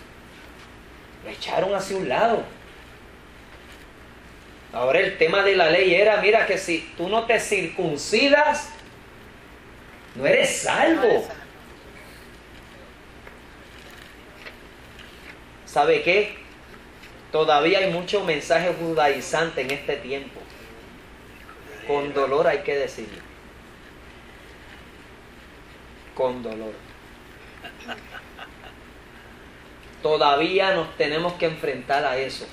Lo echaron hacia un lado. Ahora el tema de la ley era, mira, que si tú no te circuncidas, no eres salvo. ¿Sabe qué? Todavía hay mucho mensaje judaizante en este tiempo. Con dolor hay que decirlo. Con dolor. Todavía nos tenemos que enfrentar a eso.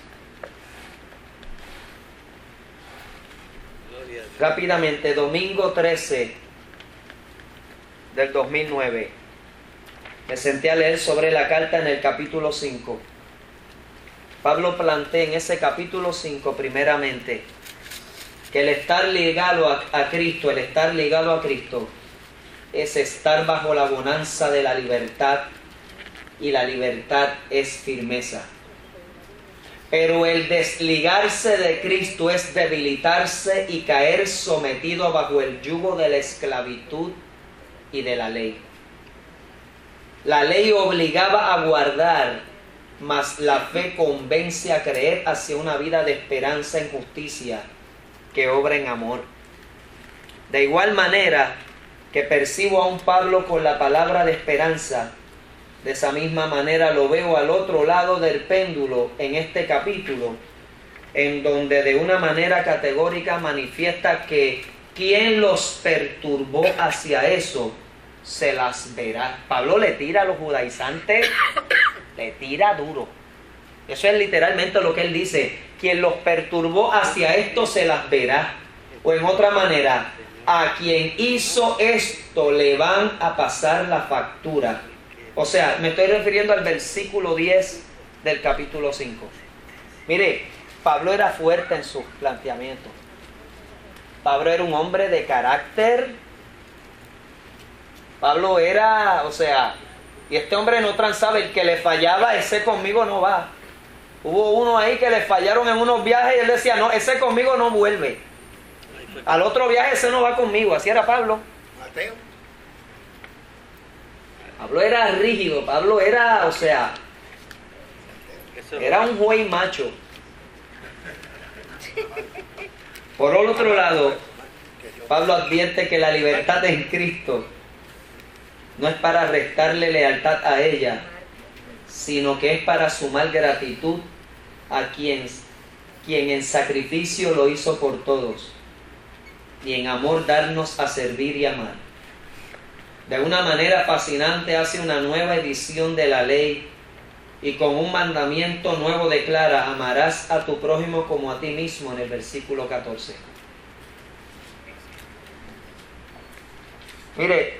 Gloria a Dios. Rápidamente, domingo 13 del 2009. Me senté a leer sobre la carta en el capítulo 5. Pablo plantea en ese capítulo 5 primeramente que el estar ligado a Cristo, el estar ligado a Cristo es estar bajo la bonanza de la libertad, y la libertad es firmeza. Pero el desligarse de Cristo es debilitarse y caer sometido bajo el yugo de la esclavitud y de la ley. La ley obligaba a guardar, mas la fe convence a creer hacia una vida de esperanza en justicia que obra en amor. De igual manera que percibo a un Pablo con la palabra de esperanza, de esa misma manera lo veo al otro lado del péndulo en este capítulo, en donde de una manera categórica manifiesta que quien los perturbó hacia eso se las verá. Pablo le tira a los judaizantes, le tira duro. Eso es literalmente lo que él dice. Quien los perturbó hacia esto se las verá. O en otra manera, a quien hizo esto le van a pasar la factura. O sea, me estoy refiriendo al versículo 10 del capítulo 5. Mire, Pablo era fuerte en sus planteamientos. Pablo era un hombre de carácter. Pablo era, o sea, y este hombre no transaba, el que le fallaba, ese conmigo no va. Hubo uno ahí que le fallaron en unos viajes y él decía, no, ese conmigo no vuelve. Al otro viaje ese no va conmigo, así era Pablo. Mateo. Pablo era rígido, Pablo era, o sea, era un juez macho. Por otro lado, Pablo advierte que la libertad en Cristo no es para restarle lealtad a ella, sino que es para sumar gratitud a quien en sacrificio lo hizo por todos y en amor darnos a servir y amar. De una manera fascinante hace una nueva edición de la ley y con un mandamiento nuevo declara: amarás a tu prójimo como a ti mismo, en el versículo 14. Mire,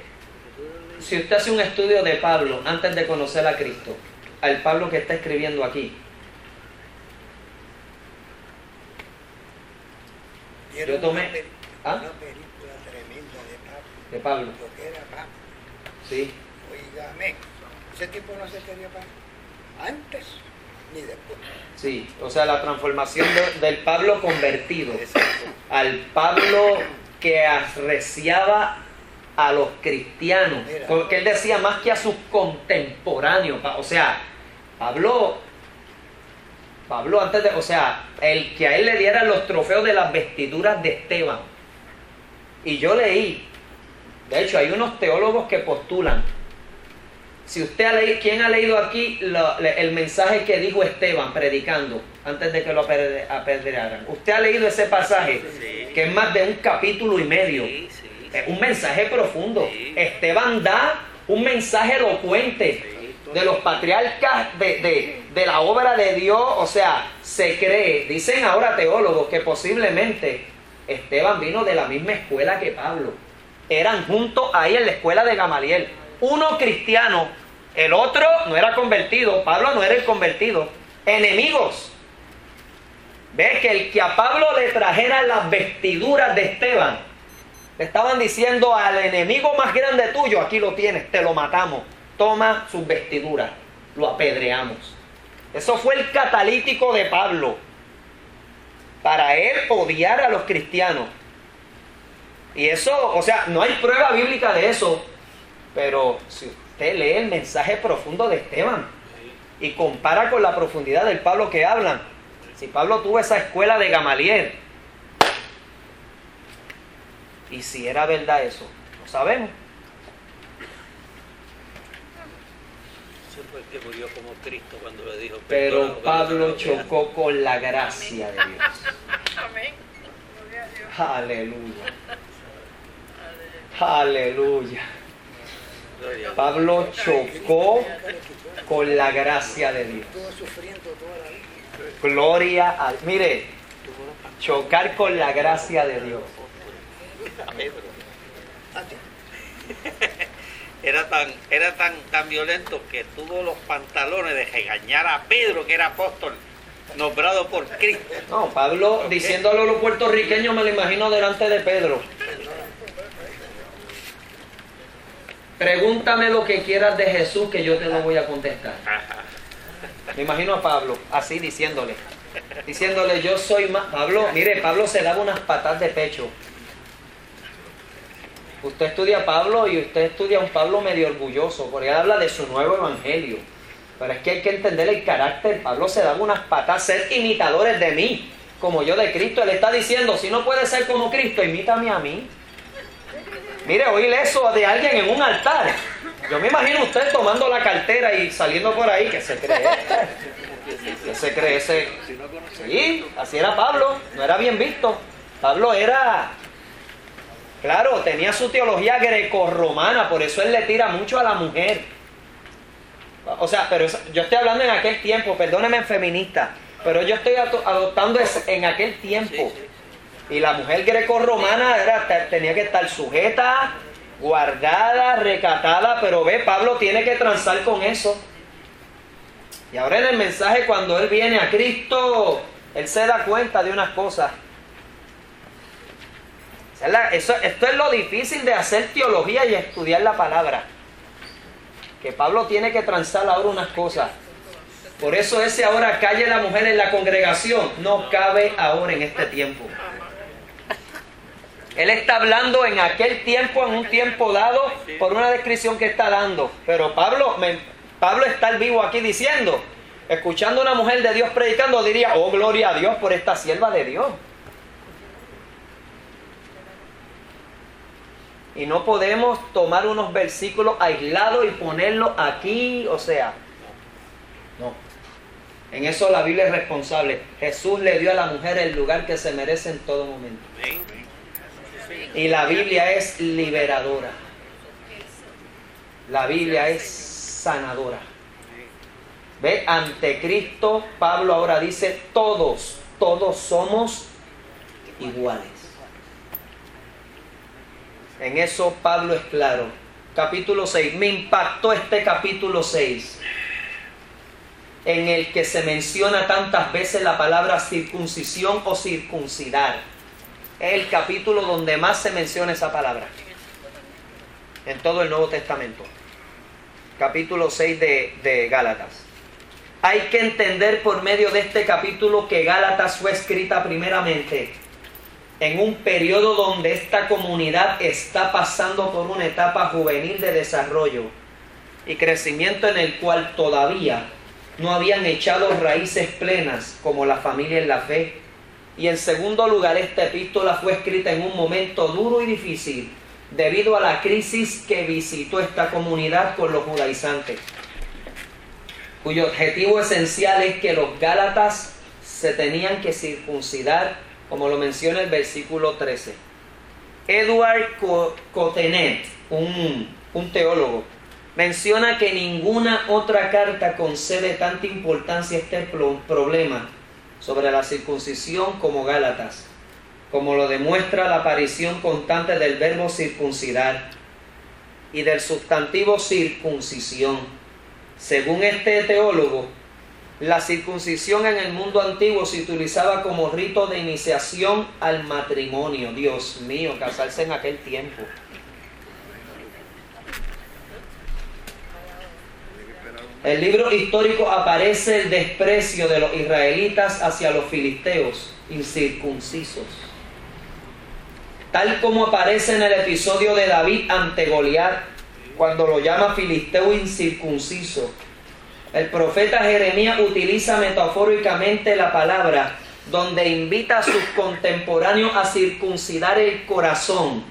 si usted hace un estudio de Pablo antes de conocer a Cristo, al Pablo que está escribiendo aquí, yo tomé una película tremenda de Pablo. Lo que era Pablo. Sí. Oígame, ese tipo no se quería Pablo antes ni después. Sí, o sea, la transformación del Pablo convertido al Pablo que arreciaba a los cristianos, porque él decía más que a sus contemporáneos. O sea, Pablo antes de, o sea, el que a él le dieran los trofeos de las vestiduras de Esteban. Y yo leí, de hecho hay unos teólogos que postulan, si usted ha leído, ¿quién ha leído aquí el mensaje que dijo Esteban predicando antes de que lo apedrearan? ¿Usted ha leído ese pasaje? Sí. Que es más de un capítulo y medio. Sí. Es un mensaje profundo. Sí. Esteban da un mensaje elocuente de los patriarcas de la obra de Dios. O sea, se cree, dicen ahora teólogos, que posiblemente Esteban vino de la misma escuela que Pablo. Eran juntos ahí en la escuela de Gamaliel. Uno cristiano, el otro no era convertido. Pablo no era el convertido. Enemigos. ¿Ves? Que el que a Pablo le trajera las vestiduras de Esteban, le estaban diciendo al enemigo más grande tuyo: aquí lo tienes, te lo matamos, toma sus vestiduras, lo apedreamos. Eso fue el catalítico de Pablo, para él odiar a los cristianos. Y eso, o sea, no hay prueba bíblica de eso, pero si usted lee el mensaje profundo de Esteban y compara con la profundidad del Pablo que hablan, si Pablo tuvo esa escuela de Gamaliel, y si era verdad eso, no sabemos. Ese fue el que murió como Cristo cuando le dijo. Pero Pablo chocó con la gracia de Dios. Amén. Aleluya. Aleluya. Gloria a Pablo chocó con la gracia de Dios. Estuvo sufriendo toda la vida. Gloria a Dios. Mire, chocar con la gracia de Dios. A Pedro. A ti. Era tan violento que tuvo los pantalones de regañar a Pedro, que era apóstol, nombrado por Cristo. No, Pablo diciéndolo a los puertorriqueños, me lo imagino delante de Pedro: pregúntame lo que quieras de Jesús, que yo te lo voy a contestar. Ajá. Me imagino a Pablo así diciéndole, yo soy más. Pablo, mire, Pablo se daba unas patas de pecho. Usted estudia a Pablo y usted estudia a un Pablo medio orgulloso, porque él habla de su nuevo evangelio. Pero es que hay que entender el carácter. Pablo se daba unas patas, ser imitadores de mí, como yo de Cristo. Él está diciendo, si no puedes ser como Cristo, imítame a mí. Mire, oír eso de alguien en un altar. Yo me imagino usted tomando la cartera y saliendo por ahí, ¿qué se cree? ¿Qué se cree ese? Sí, así era Pablo, no era bien visto. Pablo era, claro, tenía su teología grecorromana, por eso él le tira mucho a la mujer. O sea, pero yo estoy hablando en aquel tiempo, perdóneme feminista, pero yo estoy adoptando en aquel tiempo. Y la mujer grecorromana tenía que estar sujeta, guardada, recatada, pero ve, Pablo tiene que transar con eso. Y ahora en el mensaje, cuando él viene a Cristo, él se da cuenta de unas cosas. Esto es lo difícil de hacer teología y estudiar la palabra. Que Pablo tiene que transar ahora unas cosas. Por eso ese ahora calle la mujer en la congregación no cabe ahora en este tiempo. Él está hablando en aquel tiempo, en un tiempo dado, por una descripción que está dando. Pero Pablo está vivo aquí diciendo, escuchando a una mujer de Dios predicando, diría, oh, gloria a Dios por esta sierva de Dios. Y no podemos tomar unos versículos aislados y ponerlos aquí, o sea, no. En eso la Biblia es responsable. Jesús le dio a la mujer el lugar que se merece en todo momento. Y la Biblia es liberadora. La Biblia es sanadora. ¿Ve? Ante Cristo, Pablo ahora dice, todos somos iguales. En eso Pablo es claro. Capítulo 6. Me impactó este capítulo 6, en el que se menciona tantas veces la palabra circuncisión o circuncidar. Es el capítulo donde más se menciona esa palabra en todo el Nuevo Testamento. Capítulo 6 de Gálatas. Hay que entender por medio de este capítulo que Gálatas fue escrita primeramente en un periodo donde esta comunidad está pasando por una etapa juvenil de desarrollo y crecimiento, en el cual todavía no habían echado raíces plenas como la familia en la fe. Y en segundo lugar, esta epístola fue escrita en un momento duro y difícil debido a la crisis que visitó esta comunidad con los judaizantes, cuyo objetivo esencial es que los gálatas se tenían que circuncidar, como lo menciona el versículo 13. Edward Cotenet, un teólogo, menciona que ninguna otra carta concede tanta importancia a este problema sobre la circuncisión como Gálatas, como lo demuestra la aparición constante del verbo circuncidar y del sustantivo circuncisión. Según este teólogo, la circuncisión en el mundo antiguo se utilizaba como rito de iniciación al matrimonio. Dios mío, casarse en aquel tiempo. En el libro histórico aparece el desprecio de los israelitas hacia los filisteos incircuncisos, tal como aparece en el episodio de David ante Goliat, cuando lo llama filisteo incircunciso. El profeta Jeremías utiliza metafóricamente la palabra, donde invita a sus contemporáneos a circuncidar el corazón.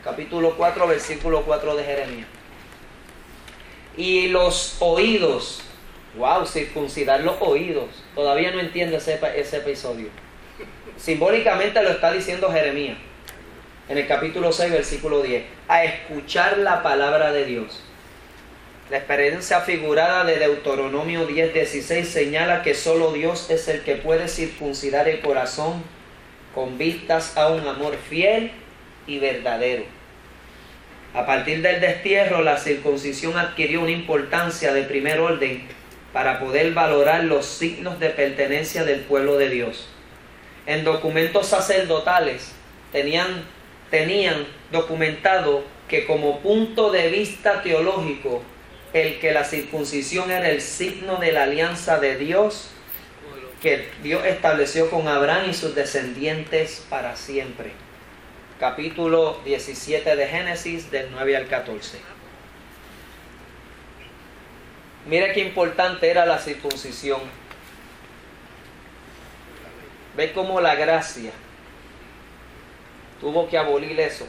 Capítulo 4, versículo 4 de Jeremías. Y los oídos. Wow, circuncidar los oídos. Todavía no entiendo ese episodio. Simbólicamente lo está diciendo Jeremías en el capítulo 6, versículo 10. A escuchar la palabra de Dios. La experiencia figurada de Deuteronomio 10:16 señala que solo Dios es el que puede circuncidar el corazón con vistas a un amor fiel y verdadero. A partir del destierro, la circuncisión adquirió una importancia de primer orden para poder valorar los signos de pertenencia del pueblo de Dios. En documentos sacerdotales tenían documentado que como punto de vista teológico, el que la circuncisión era el signo de la alianza de Dios que Dios estableció con Abraham y sus descendientes para siempre. capítulo 17 de Génesis, del 9 al 14. Mire qué importante era la circuncisión. Ve cómo la gracia tuvo que abolir eso.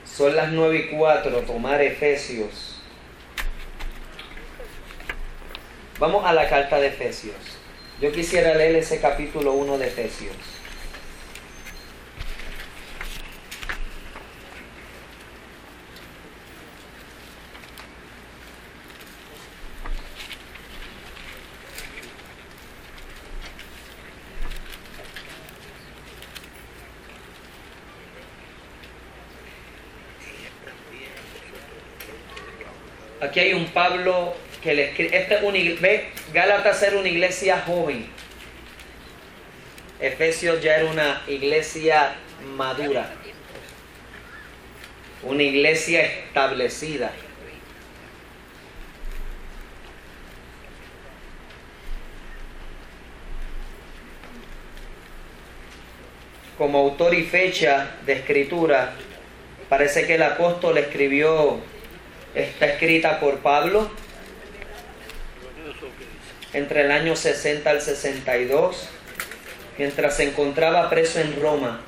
Son las 9:04, tomar Efesios. Vamos a la carta de Efesios. Yo quisiera leer ese capítulo 1 de Efesios. Aquí hay un Pablo que le escribe. Ve, Gálatas era una iglesia joven. Efesios ya era una iglesia madura. Una iglesia establecida. Como autor y fecha de escritura, parece que el apóstol escribió. Está escrita por Pablo entre el año 60 al 62, mientras se encontraba preso en Roma.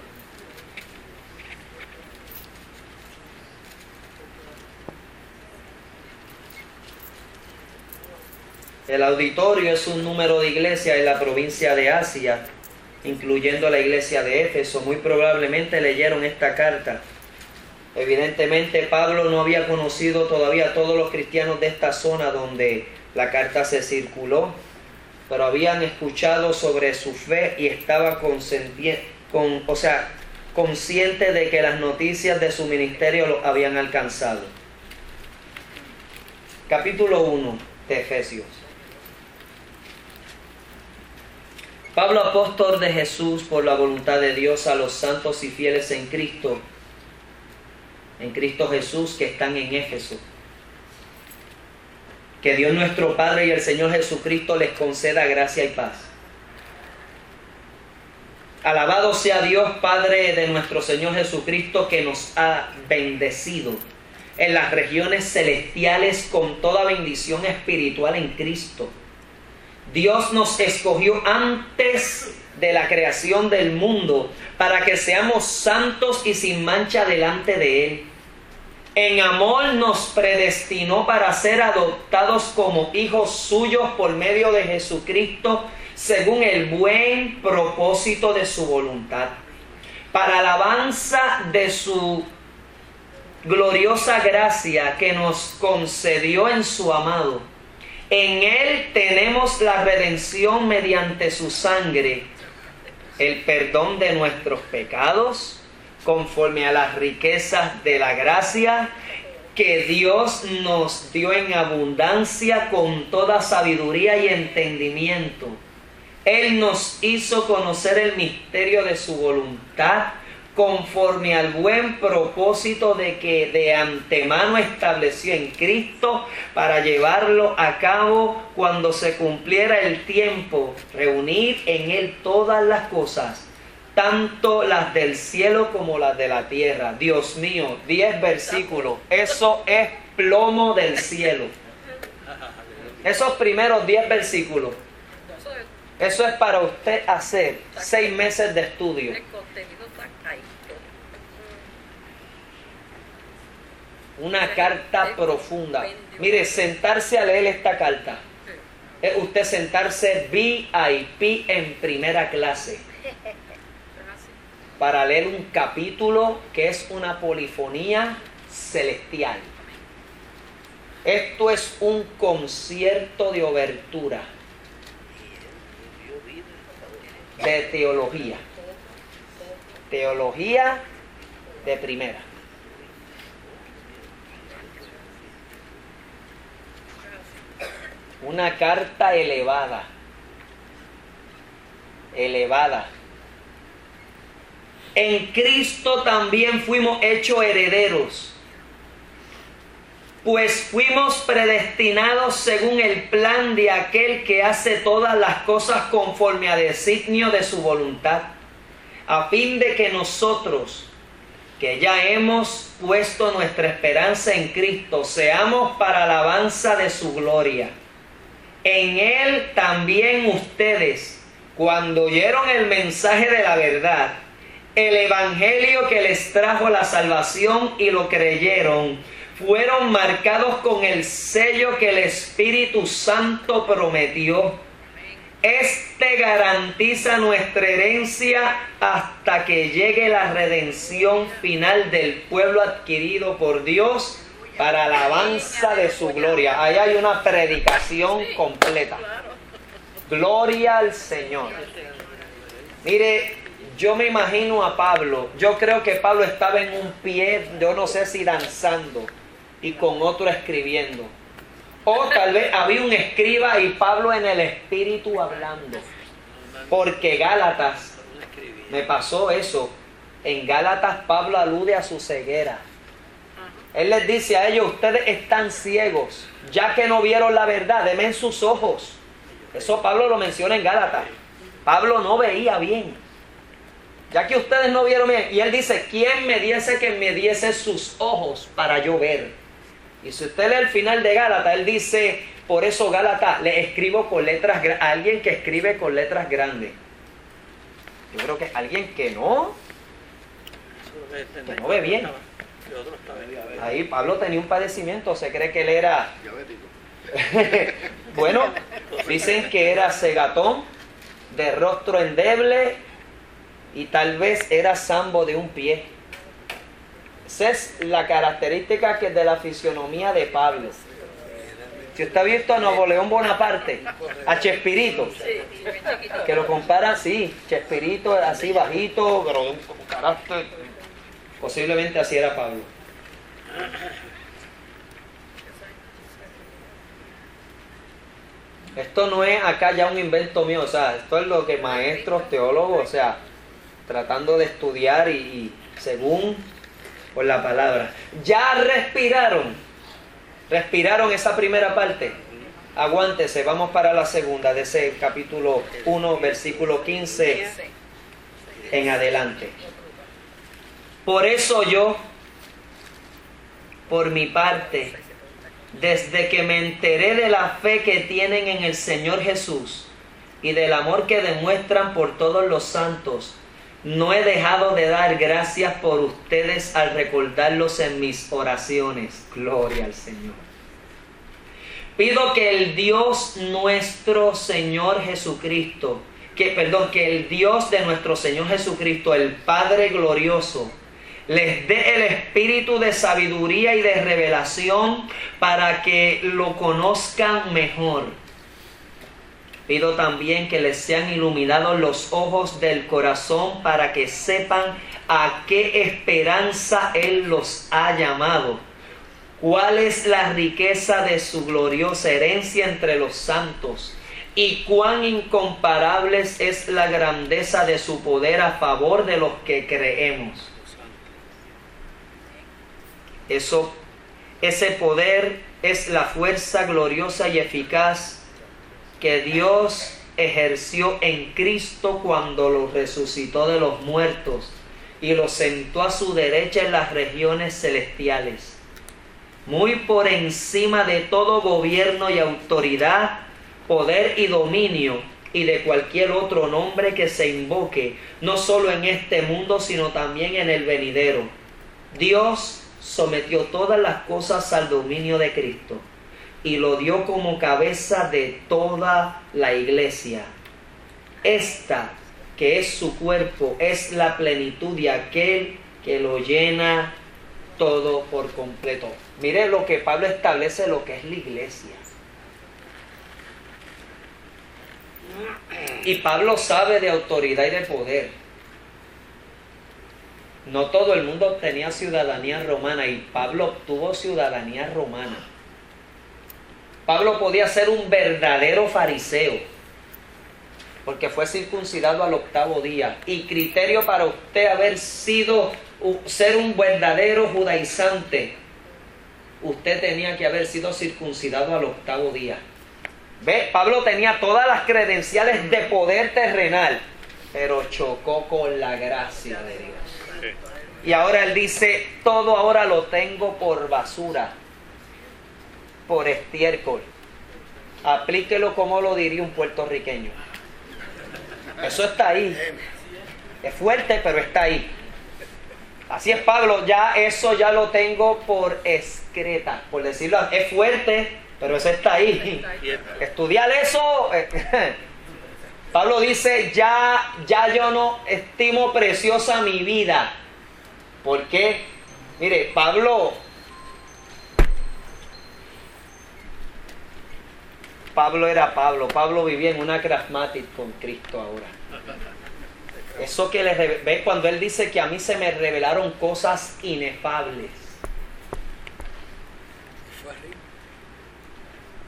El auditorio es un número de iglesias en la provincia de Asia, incluyendo la iglesia de Éfeso. Muy probablemente leyeron esta carta. Evidentemente Pablo no había conocido todavía a todos los cristianos de esta zona donde la carta se circuló, pero habían escuchado sobre su fe y estaba consciente de que las noticias de su ministerio lo habían alcanzado. Capítulo 1 de Efesios. Pablo, apóstol de Jesús por la voluntad de Dios, a los santos y fieles en Cristo Jesús que están en Éfeso. Que Dios nuestro Padre y el Señor Jesucristo les conceda gracia y paz. Alabado sea Dios Padre de nuestro Señor Jesucristo, que nos ha bendecido en las regiones celestiales con toda bendición espiritual en Cristo. Dios nos escogió antes de la creación del mundo para que seamos santos y sin mancha delante de Él. En amor nos predestinó para ser adoptados como hijos suyos por medio de Jesucristo, según el buen propósito de su voluntad, para alabanza de su gloriosa gracia que nos concedió en su amado. En Él tenemos la redención mediante su sangre, el perdón de nuestros pecados, conforme a las riquezas de la gracia que Dios nos dio en abundancia con toda sabiduría y entendimiento. Él nos hizo conocer el misterio de su voluntad, conforme al buen propósito de que de antemano estableció en Cristo para llevarlo a cabo cuando se cumpliera el tiempo, reunir en Él todas las cosas, tanto las del cielo como las de la tierra. Dios mío, 10 versículos, eso es plomo del cielo. Esos primeros 10 versículos, eso es para usted hacer 6 meses de estudio. Una carta profunda. Mire, sentarse a leer esta carta es usted sentarse VIP en primera clase para leer un capítulo que es una polifonía celestial. Esto es un concierto de obertura de teología. Teología de primera. Una carta elevada. Elevada. En Cristo también fuimos hechos herederos. Pues fuimos predestinados según el plan de aquel que hace todas las cosas conforme a designio de su voluntad, a fin de que nosotros, que ya hemos puesto nuestra esperanza en Cristo, seamos para alabanza de su gloria. En Él también ustedes, cuando oyeron el mensaje de la verdad, el evangelio que les trajo la salvación y lo creyeron, fueron marcados con el sello que el Espíritu Santo prometió. Este garantiza nuestra herencia hasta que llegue la redención final del pueblo adquirido por Dios para alabanza de su gloria. Ahí hay una predicación completa. Gloria al Señor. Mire, yo me imagino a Pablo. Yo creo que Pablo estaba en un pie, yo no sé si danzando, y con otro escribiendo. O tal vez había un escriba y Pablo en el espíritu hablando. Porque Gálatas, me pasó eso. En Gálatas Pablo alude a su ceguera. Él les dice a ellos, ustedes están ciegos, ya que no vieron la verdad, denme sus ojos. Eso Pablo lo menciona en Gálatas. Pablo no veía bien, ya que ustedes no vieron bien. Y él dice, ¿quién me diese que me diese sus ojos para yo ver? Y si usted lee el final de Gálatas, él dice, por eso Gálatas le escribo con letras grandes. Alguien que escribe con letras grandes. Yo creo que alguien que no ve bien. Ahí Pablo tenía un padecimiento, se cree que él era bueno, dicen que era cegatón, de rostro endeble y tal vez era zambo de un pie. Esa es la característica que de la fisionomía de Pablo. Si usted ha visto a Napoleón Bonaparte, a Chespirito, que lo compara así, Chespirito así bajito, pero de un carácter, posiblemente así era Pablo. Esto no es acá ya un invento mío, o sea, esto es lo que maestros, teólogos, o sea, tratando de estudiar y según por la palabra. Ya respiraron esa primera parte. Aguántese, vamos para la segunda de ese capítulo 1, versículo 15 en adelante. Por eso yo, por mi parte, desde que me enteré de la fe que tienen en el Señor Jesús y del amor que demuestran por todos los santos, no he dejado de dar gracias por ustedes al recordarlos en mis oraciones. Gloria al Señor. Pido que el Dios nuestro Señor Jesucristo, que el Dios de nuestro Señor Jesucristo, el Padre glorioso, les dé el espíritu de sabiduría y de revelación para que lo conozcan mejor. Pido también que les sean iluminados los ojos del corazón para que sepan a qué esperanza Él los ha llamado, cuál es la riqueza de su gloriosa herencia entre los santos y cuán incomparable es la grandeza de su poder a favor de los que creemos. Ese poder es la fuerza gloriosa y eficaz que Dios ejerció en Cristo cuando lo resucitó de los muertos y lo sentó a su derecha en las regiones celestiales, muy por encima de todo gobierno y autoridad, poder y dominio y de cualquier otro nombre que se invoque, no solo en este mundo, sino también en el venidero. Dios sometió todas las cosas al dominio de Cristo y lo dio como cabeza de toda la iglesia. Esta, que es su cuerpo, es la plenitud de aquel que lo llena todo por completo. Mire lo que Pablo establece, lo que es la iglesia. Y Pablo sabe de autoridad y de poder. No todo el mundo tenía ciudadanía romana y Pablo obtuvo ciudadanía romana. Pablo podía ser un verdadero fariseo porque fue circuncidado al 8º día. Y criterio para usted ser un verdadero judaizante, usted tenía que haber sido circuncidado al 8º día. ¿Ve? Pablo tenía todas las credenciales de poder terrenal, pero chocó con la gracia de Dios. Y ahora él dice, todo ahora lo tengo por basura, por estiércol. Aplíquelo como lo diría un puertorriqueño. Eso está ahí. Es fuerte, pero está ahí. Así es Pablo, eso ya lo tengo por excreta, por decirlo así. Es fuerte, pero eso está ahí. Estudiar eso. Pablo dice, ya yo no estimo preciosa mi vida. ¿Por qué? Mire, Pablo era Pablo. Pablo vivía en una Craftmatic con Cristo ahora. Eso que ve cuando él dice que a mí se me revelaron cosas inefables.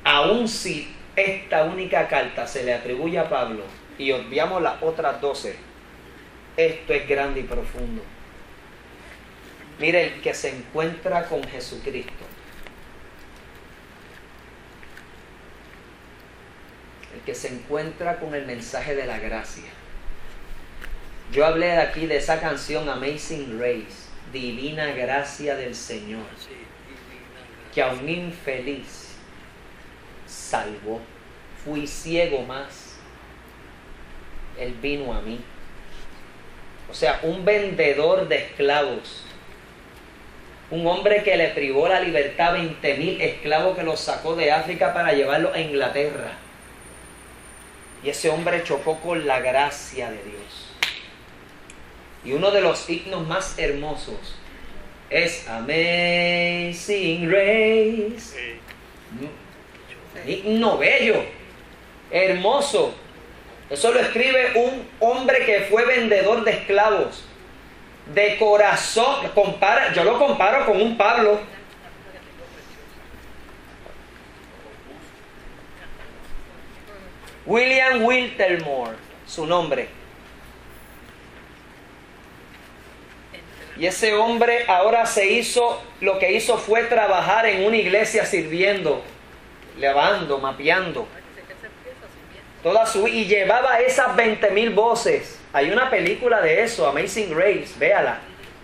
Aun si esta única carta se le atribuye a Pablo y obviamos las otras 12, esto es grande y profundo. Mire, el que se encuentra con Jesucristo, el que se encuentra con el mensaje de la gracia. Yo hablé aquí de esa canción Amazing Grace, Divina Gracia del Señor, que a un infeliz salvó. Fui ciego más, Él vino a mí. O sea, un vendedor de esclavos, un hombre que le privó la libertad a 20.000 esclavos que los sacó de África para llevarlos a Inglaterra. Y ese hombre chocó con la gracia de Dios. Y uno de los himnos más hermosos es Amazing Grace. Himno bello, hermoso. Eso lo escribe un hombre que fue vendedor de esclavos. De corazón, yo lo comparo con un Pablo. William Wiltermore, su nombre. Y ese hombre ahora lo que hizo fue trabajar en una iglesia sirviendo, lavando, mapeando. Y llevaba esas 20.000 voces. Hay una película de eso, Amazing Grace, véala.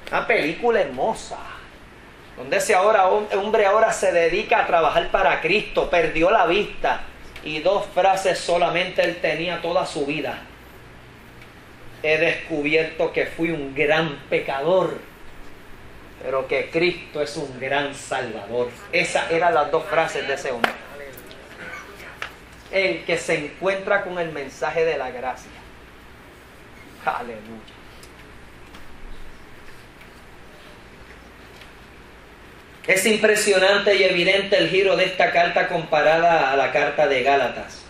Una película hermosa. Donde ese hombre ahora se dedica a trabajar para Cristo, perdió la vista. Y 2 frases solamente él tenía toda su vida. He descubierto que fui un gran pecador, pero que Cristo es un gran Salvador. Esas eran las 2 frases de ese hombre. El que se encuentra con el mensaje de la gracia. Aleluya. Es impresionante y evidente el giro de esta carta comparada a la carta de Gálatas,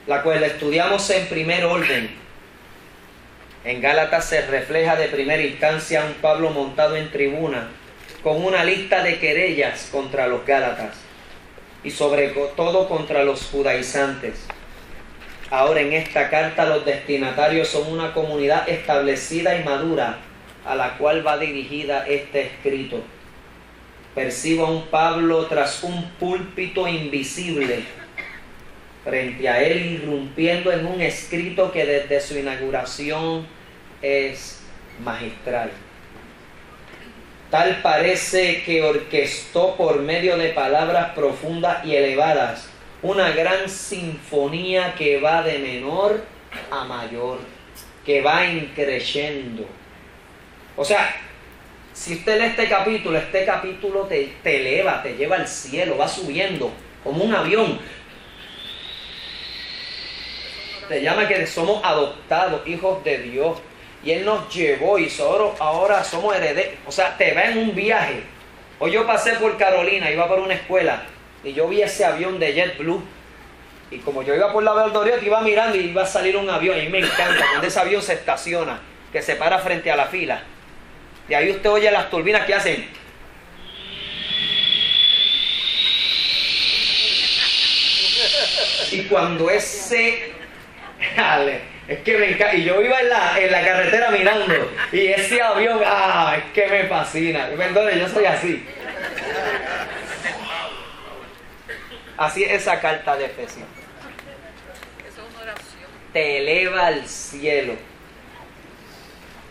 la cual estudiamos en primer orden. En Gálatas se refleja de primera instancia un Pablo montado en tribuna con una lista de querellas contra los Gálatas y sobre todo contra los judaizantes. Ahora en esta carta los destinatarios son una comunidad establecida y madura a la cual va dirigida este escrito. Percibo a un Pablo tras un púlpito invisible frente a él, irrumpiendo en un escrito que desde su inauguración es magistral. Tal parece que orquestó por medio de palabras profundas y elevadas una gran sinfonía que va de menor a mayor, que va increciendo. O sea, si usted lee este capítulo te eleva, te lleva al cielo, va subiendo como un avión. Te llama que somos adoptados, hijos de Dios. Y Él nos llevó y ahora somos herederos. O sea, te va en un viaje. Hoy yo pasé por Carolina, iba por una escuela y yo vi ese avión de JetBlue. Y como yo iba por la Valdoriotti, iba mirando y iba a salir un avión. Y a mí me encanta cuando ese avión se estaciona, que se para frente a la fila. Y ahí usted oye las turbinas que hacen. Y cuando ese... es que me encanta. Y yo iba en la carretera mirando. Y ese avión, es que me fascina. Perdone, yo soy así. Así es esa carta de Efesios. Eso es una oración. Te eleva al cielo.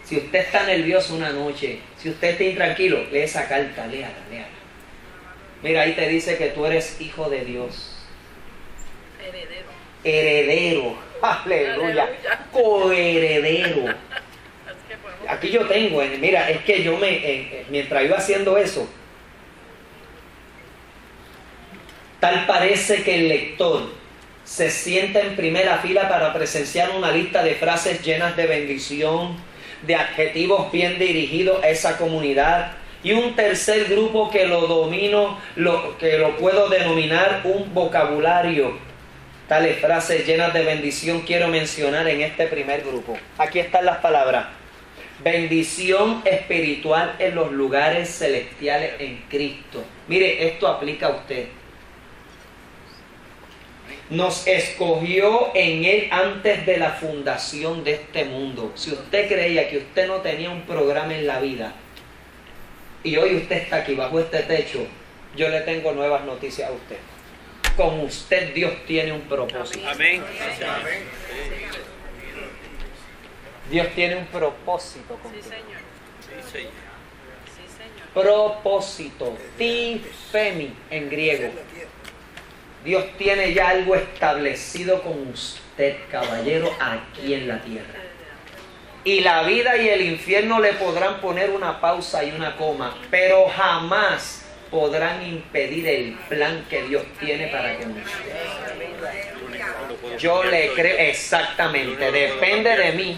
Si usted está nervioso una noche, si usted está intranquilo, lee esa carta, léala. Mira, ahí te dice que tú eres hijo de Dios. Heredero. Aleluya. Coheredero. Aquí yo tengo, mira, es que yo mientras iba haciendo eso, tal parece que el lector se sienta en primera fila para presenciar una lista de frases llenas de bendición, de adjetivos bien dirigidos a esa comunidad, y un tercer grupo que lo domino, que lo puedo denominar un vocabulario. Tales frases llenas de bendición quiero mencionar en este primer grupo. Aquí están las palabras. Bendición espiritual en los lugares celestiales en Cristo. Mire, esto aplica a usted. Nos escogió en Él antes de la fundación de este mundo. Si usted creía que usted no tenía un programa en la vida y hoy usted está aquí bajo este techo, yo le tengo nuevas noticias a usted. Con usted Dios tiene un propósito. Amén. Dios tiene un propósito con usted. Sí, Señor. Propósito. Tifemi en griego. Dios tiene ya algo establecido con usted, caballero, aquí en la tierra. Y la vida y el infierno le podrán poner una pausa y una coma, pero jamás podrán impedir el plan que Dios tiene para con usted. Yo le creo, exactamente, depende de mí.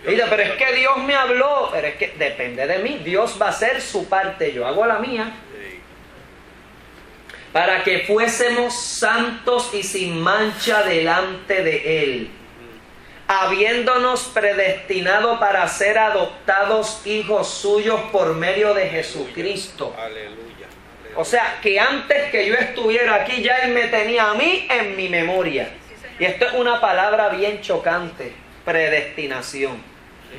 Mira, pero es que Dios me habló, pero es que depende de mí. Dios va a hacer su parte, yo hago la mía. Para que fuésemos santos y sin mancha delante de Él, habiéndonos predestinado para ser adoptados hijos suyos por medio de Jesucristo. Aleluya. O sea, que antes que yo estuviera aquí, ya Él me tenía a mí en mi memoria. Y esto es una palabra bien chocante, predestinación.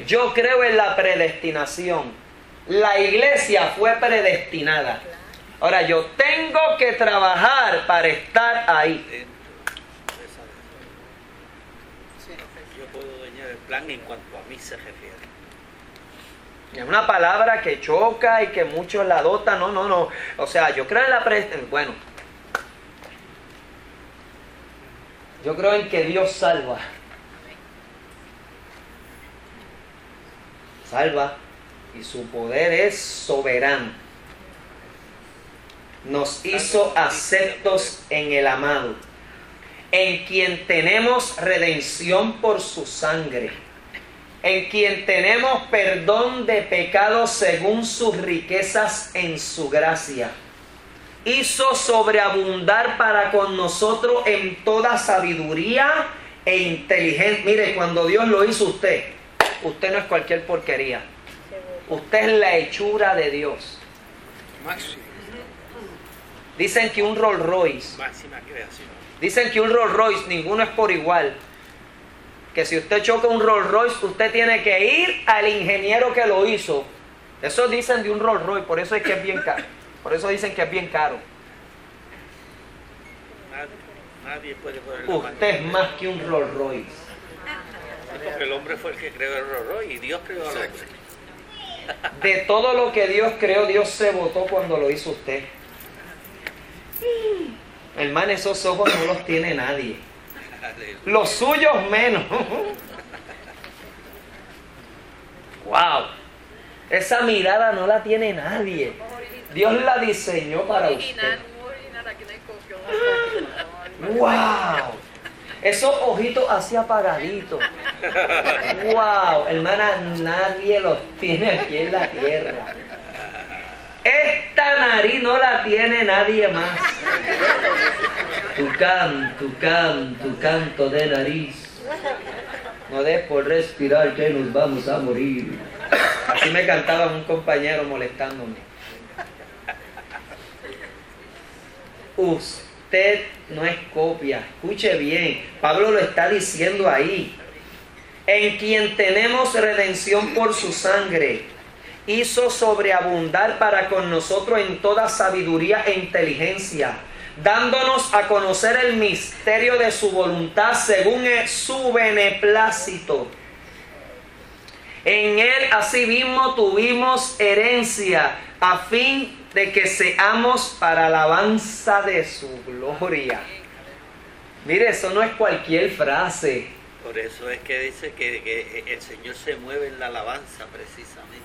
Yo creo en la predestinación. La iglesia fue predestinada. Ahora yo tengo que trabajar para estar ahí. Yo puedo dañar el plan en cuanto a mí se refiere. Es una palabra que choca y que muchos la adoptan. No. O sea, yo creo en la predestinación. Bueno, yo creo en que Dios salva. Salva. Y su poder es soberano. Nos hizo aceptos en el amado, en quien tenemos redención por su sangre, en quien tenemos perdón de pecados según sus riquezas en su gracia. Hizo sobreabundar para con nosotros en toda sabiduría e inteligencia. Mire, cuando Dios lo hizo usted no es cualquier porquería. Usted es la hechura de Dios. Máximo. Dicen que un Rolls Royce, Máxima creación. dicen que un Rolls Royce, ninguno es por igual. Que si usted choca un Rolls Royce, usted tiene que ir al ingeniero que lo hizo. Eso dicen de un Rolls Royce, por eso es que es bien caro. Por eso dicen que es bien caro. Nadie puede poner la mano. Usted es más que un Rolls Royce. Porque el hombre fue el que creó el Rolls y Dios creó al hombre. De todo lo que Dios creó, Dios se botó cuando lo hizo usted. Hermano, esos ojos no los tiene nadie. Los suyos menos. Wow. Esa mirada no la tiene nadie. Dios la diseñó para usted. Wow. Esos ojitos así apagaditos. Wow, hermana, nadie los tiene aquí en la tierra. Esta nariz no la tiene nadie más. Tu canto de nariz. No des por respirar que nos vamos a morir. Así me cantaba un compañero molestándome. Usted no es copia. Escuche bien. Pablo lo está diciendo ahí. En quien tenemos redención por su sangre. Hizo sobreabundar para con nosotros en toda sabiduría e inteligencia, dándonos a conocer el misterio de su voluntad según su beneplácito. En él asimismo tuvimos herencia, a fin de que seamos para alabanza de su gloria. Mire, eso no es cualquier frase. Por eso es que dice que el Señor se mueve en la alabanza precisamente.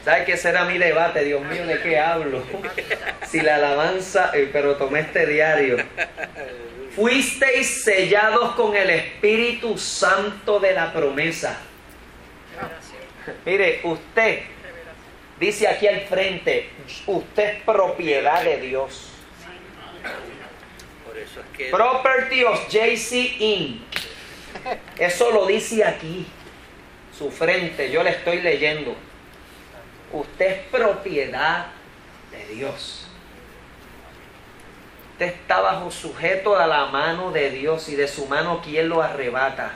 ¿Sabe que ese era mi debate? Dios mío, ¿de qué hablo? Si la alabanza, pero tomé este diario. Fuisteis sellados con el Espíritu Santo de la promesa. Mire, usted, dice aquí al frente, usted es propiedad de Dios. Por eso es que... Property of JC Inc. Eso lo dice aquí, su frente, yo le estoy leyendo. Usted es propiedad de Dios. Usted está bajo sujeto a la mano de Dios, y de su mano ¿quién lo arrebata?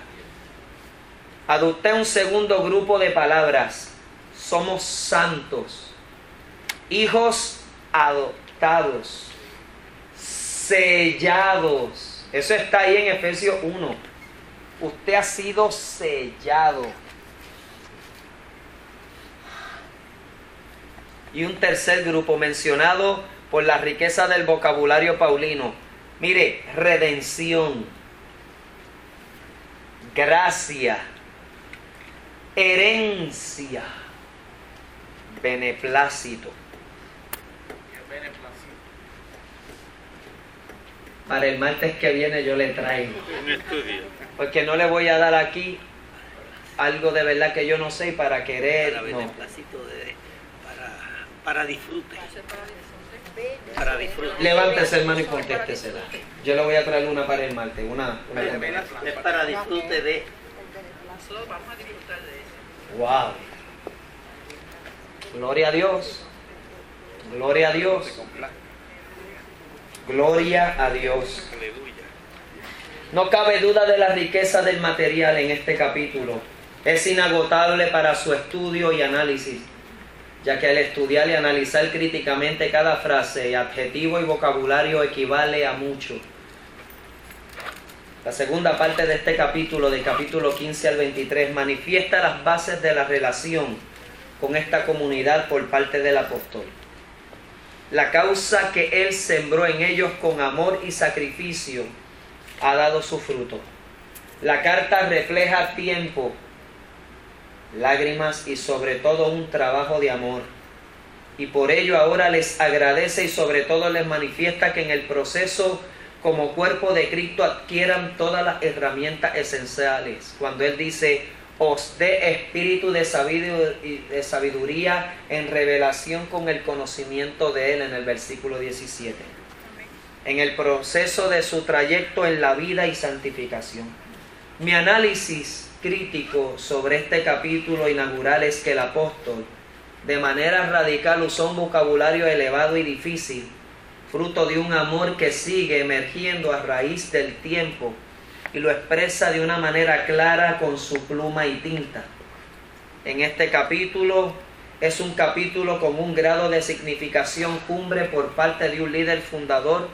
Adopté un segundo grupo de palabras. Somos santos, hijos adoptados, sellados. Eso está ahí en Efesios 1. Usted ha sido sellado. Y un tercer grupo mencionado por la riqueza del vocabulario paulino. Mire, redención, gracia, herencia, beneplácito. Para el martes que viene yo le traigo. Un estudio. Porque no le voy a dar aquí algo de verdad que yo no sé, y para querer. Para No. beneplácito para disfrute. Para disfrute. Levántese, hermano, y contéstesela. Yo le voy a traer una para el martes. Una Es para disfrute de... Nosotros vamos a disfrutar de eso. Wow. Gloria a Dios. Gloria a Dios. Gloria a Dios. Aleluya. No cabe duda de la riqueza del material en este capítulo. Es inagotable para su estudio y análisis, ya que al estudiar y analizar críticamente cada frase, adjetivo y vocabulario equivale a mucho. La segunda parte de este capítulo, del capítulo 15 al 23, manifiesta las bases de la relación con esta comunidad por parte del apóstol. La causa que él sembró en ellos con amor y sacrificio ha dado su fruto. La carta refleja tiempo, lágrimas y sobre todo un trabajo de amor. Y por ello ahora les agradece y sobre todo les manifiesta que en el proceso como cuerpo de Cristo adquieran todas las herramientas esenciales. Cuando él dice, os dé espíritu de sabiduría en revelación con el conocimiento de él, en el versículo 17. En el proceso de su trayecto en la vida y santificación. Mi análisis crítico sobre este capítulo inaugural es que el apóstol, de manera radical, usó un vocabulario elevado y difícil, fruto de un amor que sigue emergiendo a raíz del tiempo, y lo expresa de una manera clara con su pluma y tinta. En este capítulo es un capítulo con un grado de significación cumbre por parte de un líder fundador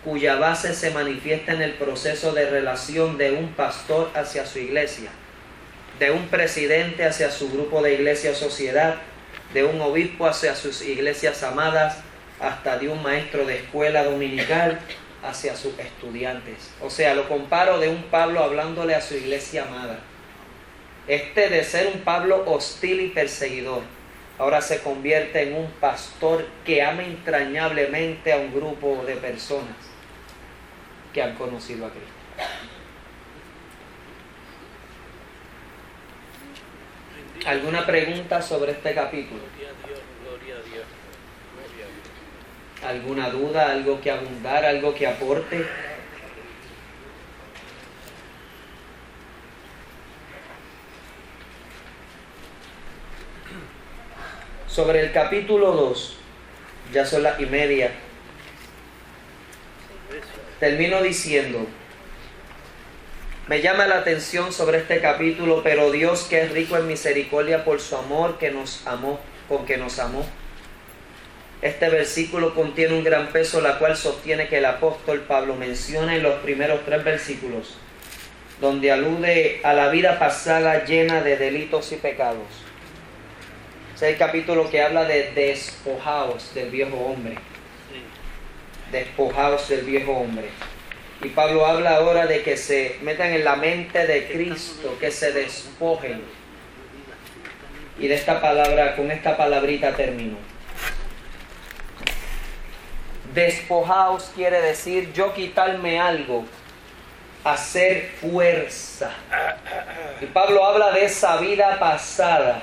cuya base se manifiesta en el proceso de relación de un pastor hacia su iglesia, de un presidente hacia su grupo de iglesia o sociedad, de un obispo hacia sus iglesias amadas, hasta de un maestro de escuela dominical hacia sus estudiantes. O sea, lo comparo de un Pablo hablándole a su iglesia amada. De ser un Pablo hostil y perseguidor, ahora se convierte en un pastor que ama entrañablemente a un grupo de personas que han conocido a Cristo. ¿Alguna pregunta sobre este capítulo? Gloria a Dios. ¿Alguna duda? ¿Algo que abundar? ¿Algo que aporte? Sobre el capítulo 2, ya son las 1:30. Termino diciendo, me llama la atención sobre este capítulo, pero Dios, que es rico en misericordia por su amor que nos amó, con que nos amó, Este versículo contiene un gran peso, la cual sostiene que el apóstol Pablo menciona en los primeros 3 versículos, donde alude a la vida pasada llena de delitos y pecados. Es el capítulo que habla de despojaos del viejo hombre. Despojaos del viejo hombre. Y Pablo habla ahora de que se metan en la mente de Cristo, que se despojen. Y de esta palabra, con esta palabrita termino. Despojaos quiere decir yo quitarme algo, hacer fuerza. Y Pablo habla de esa vida pasada.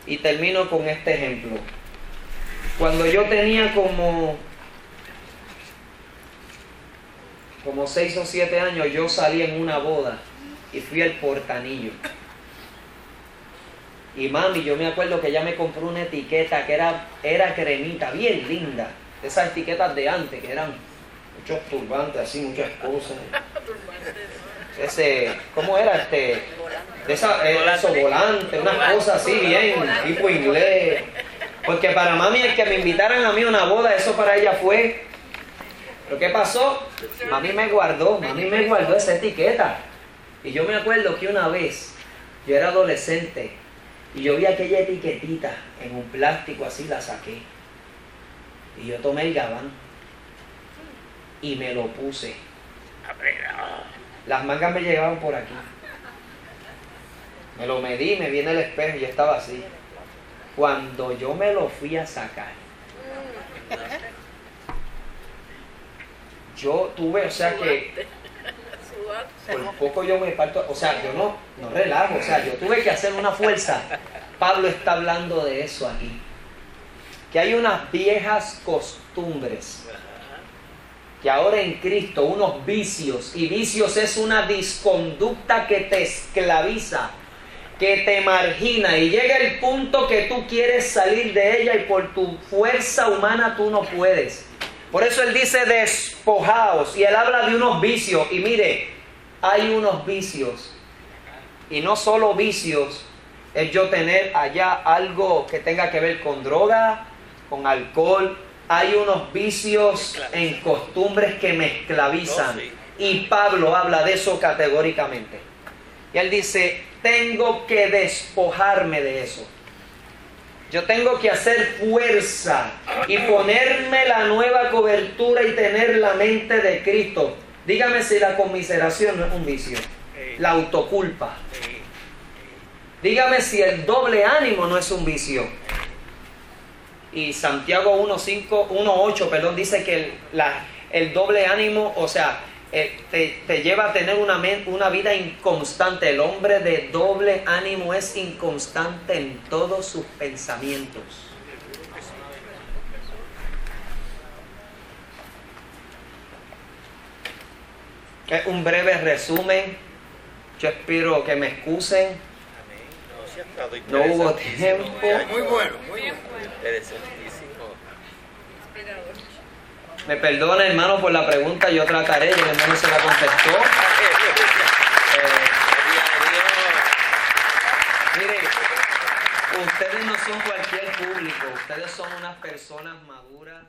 Y termino con este ejemplo. Cuando yo tenía como 6 o 7 años, yo salí en una boda y fui al portanillo. Y mami, yo me acuerdo que ella me compró una etiqueta que era cremita, bien linda. De esas etiquetas de antes, que eran muchos turbantes, así, muchas cosas. ¿Cómo era de esos volantes, unas cosas así bien, tipo inglés. Porque para mami, el que me invitaran a mí a una boda, eso para ella fue. ¿Pero qué pasó? Mami me guardó esa etiqueta. Y yo me acuerdo que una vez, yo era adolescente, y yo vi aquella etiquetita en un plástico así, la saqué. Y yo tomé el gabán y me lo puse. Las mangas me llegaban por aquí. Me lo medí, me vi en el espejo y estaba así. Cuando yo me lo fui a sacar, yo tuve, o sea que por poco yo me parto, o sea, yo no relajo, o sea, yo tuve que hacer una fuerza. Pablo está hablando de eso aquí. Que hay unas viejas costumbres, que ahora en Cristo, unos vicios, y vicios es una disconducta que te esclaviza, que te margina, y llega el punto que tú quieres salir de ella y por tu fuerza humana tú no puedes. Por eso él dice despojaos, y él habla de unos vicios, y mire, hay unos vicios, y no solo vicios, es yo tener allá algo que tenga que ver con droga, con alcohol. Hay unos vicios en costumbres que me esclavizan, y Pablo habla de eso categóricamente. Y él dice, tengo que despojarme de eso. Yo tengo que hacer fuerza y ponerme la nueva cobertura y tener la mente de Cristo. Dígame si la conmiseración no es un vicio. La autoculpa. Dígame si el doble ánimo no es un vicio. Y Santiago 1:8 dice que el doble ánimo, o sea, te lleva a tener una vida inconstante. El hombre de doble ánimo es inconstante en todos sus pensamientos. Es un breve resumen. Yo espero que me excusen. No hubo tiempo. Muy bueno, muy bueno. Interesantísimo. Me perdona, hermano, por la pregunta. Yo trataré. El hermano se la contestó. Mire, ustedes no son cualquier público. Ustedes son unas personas maduras.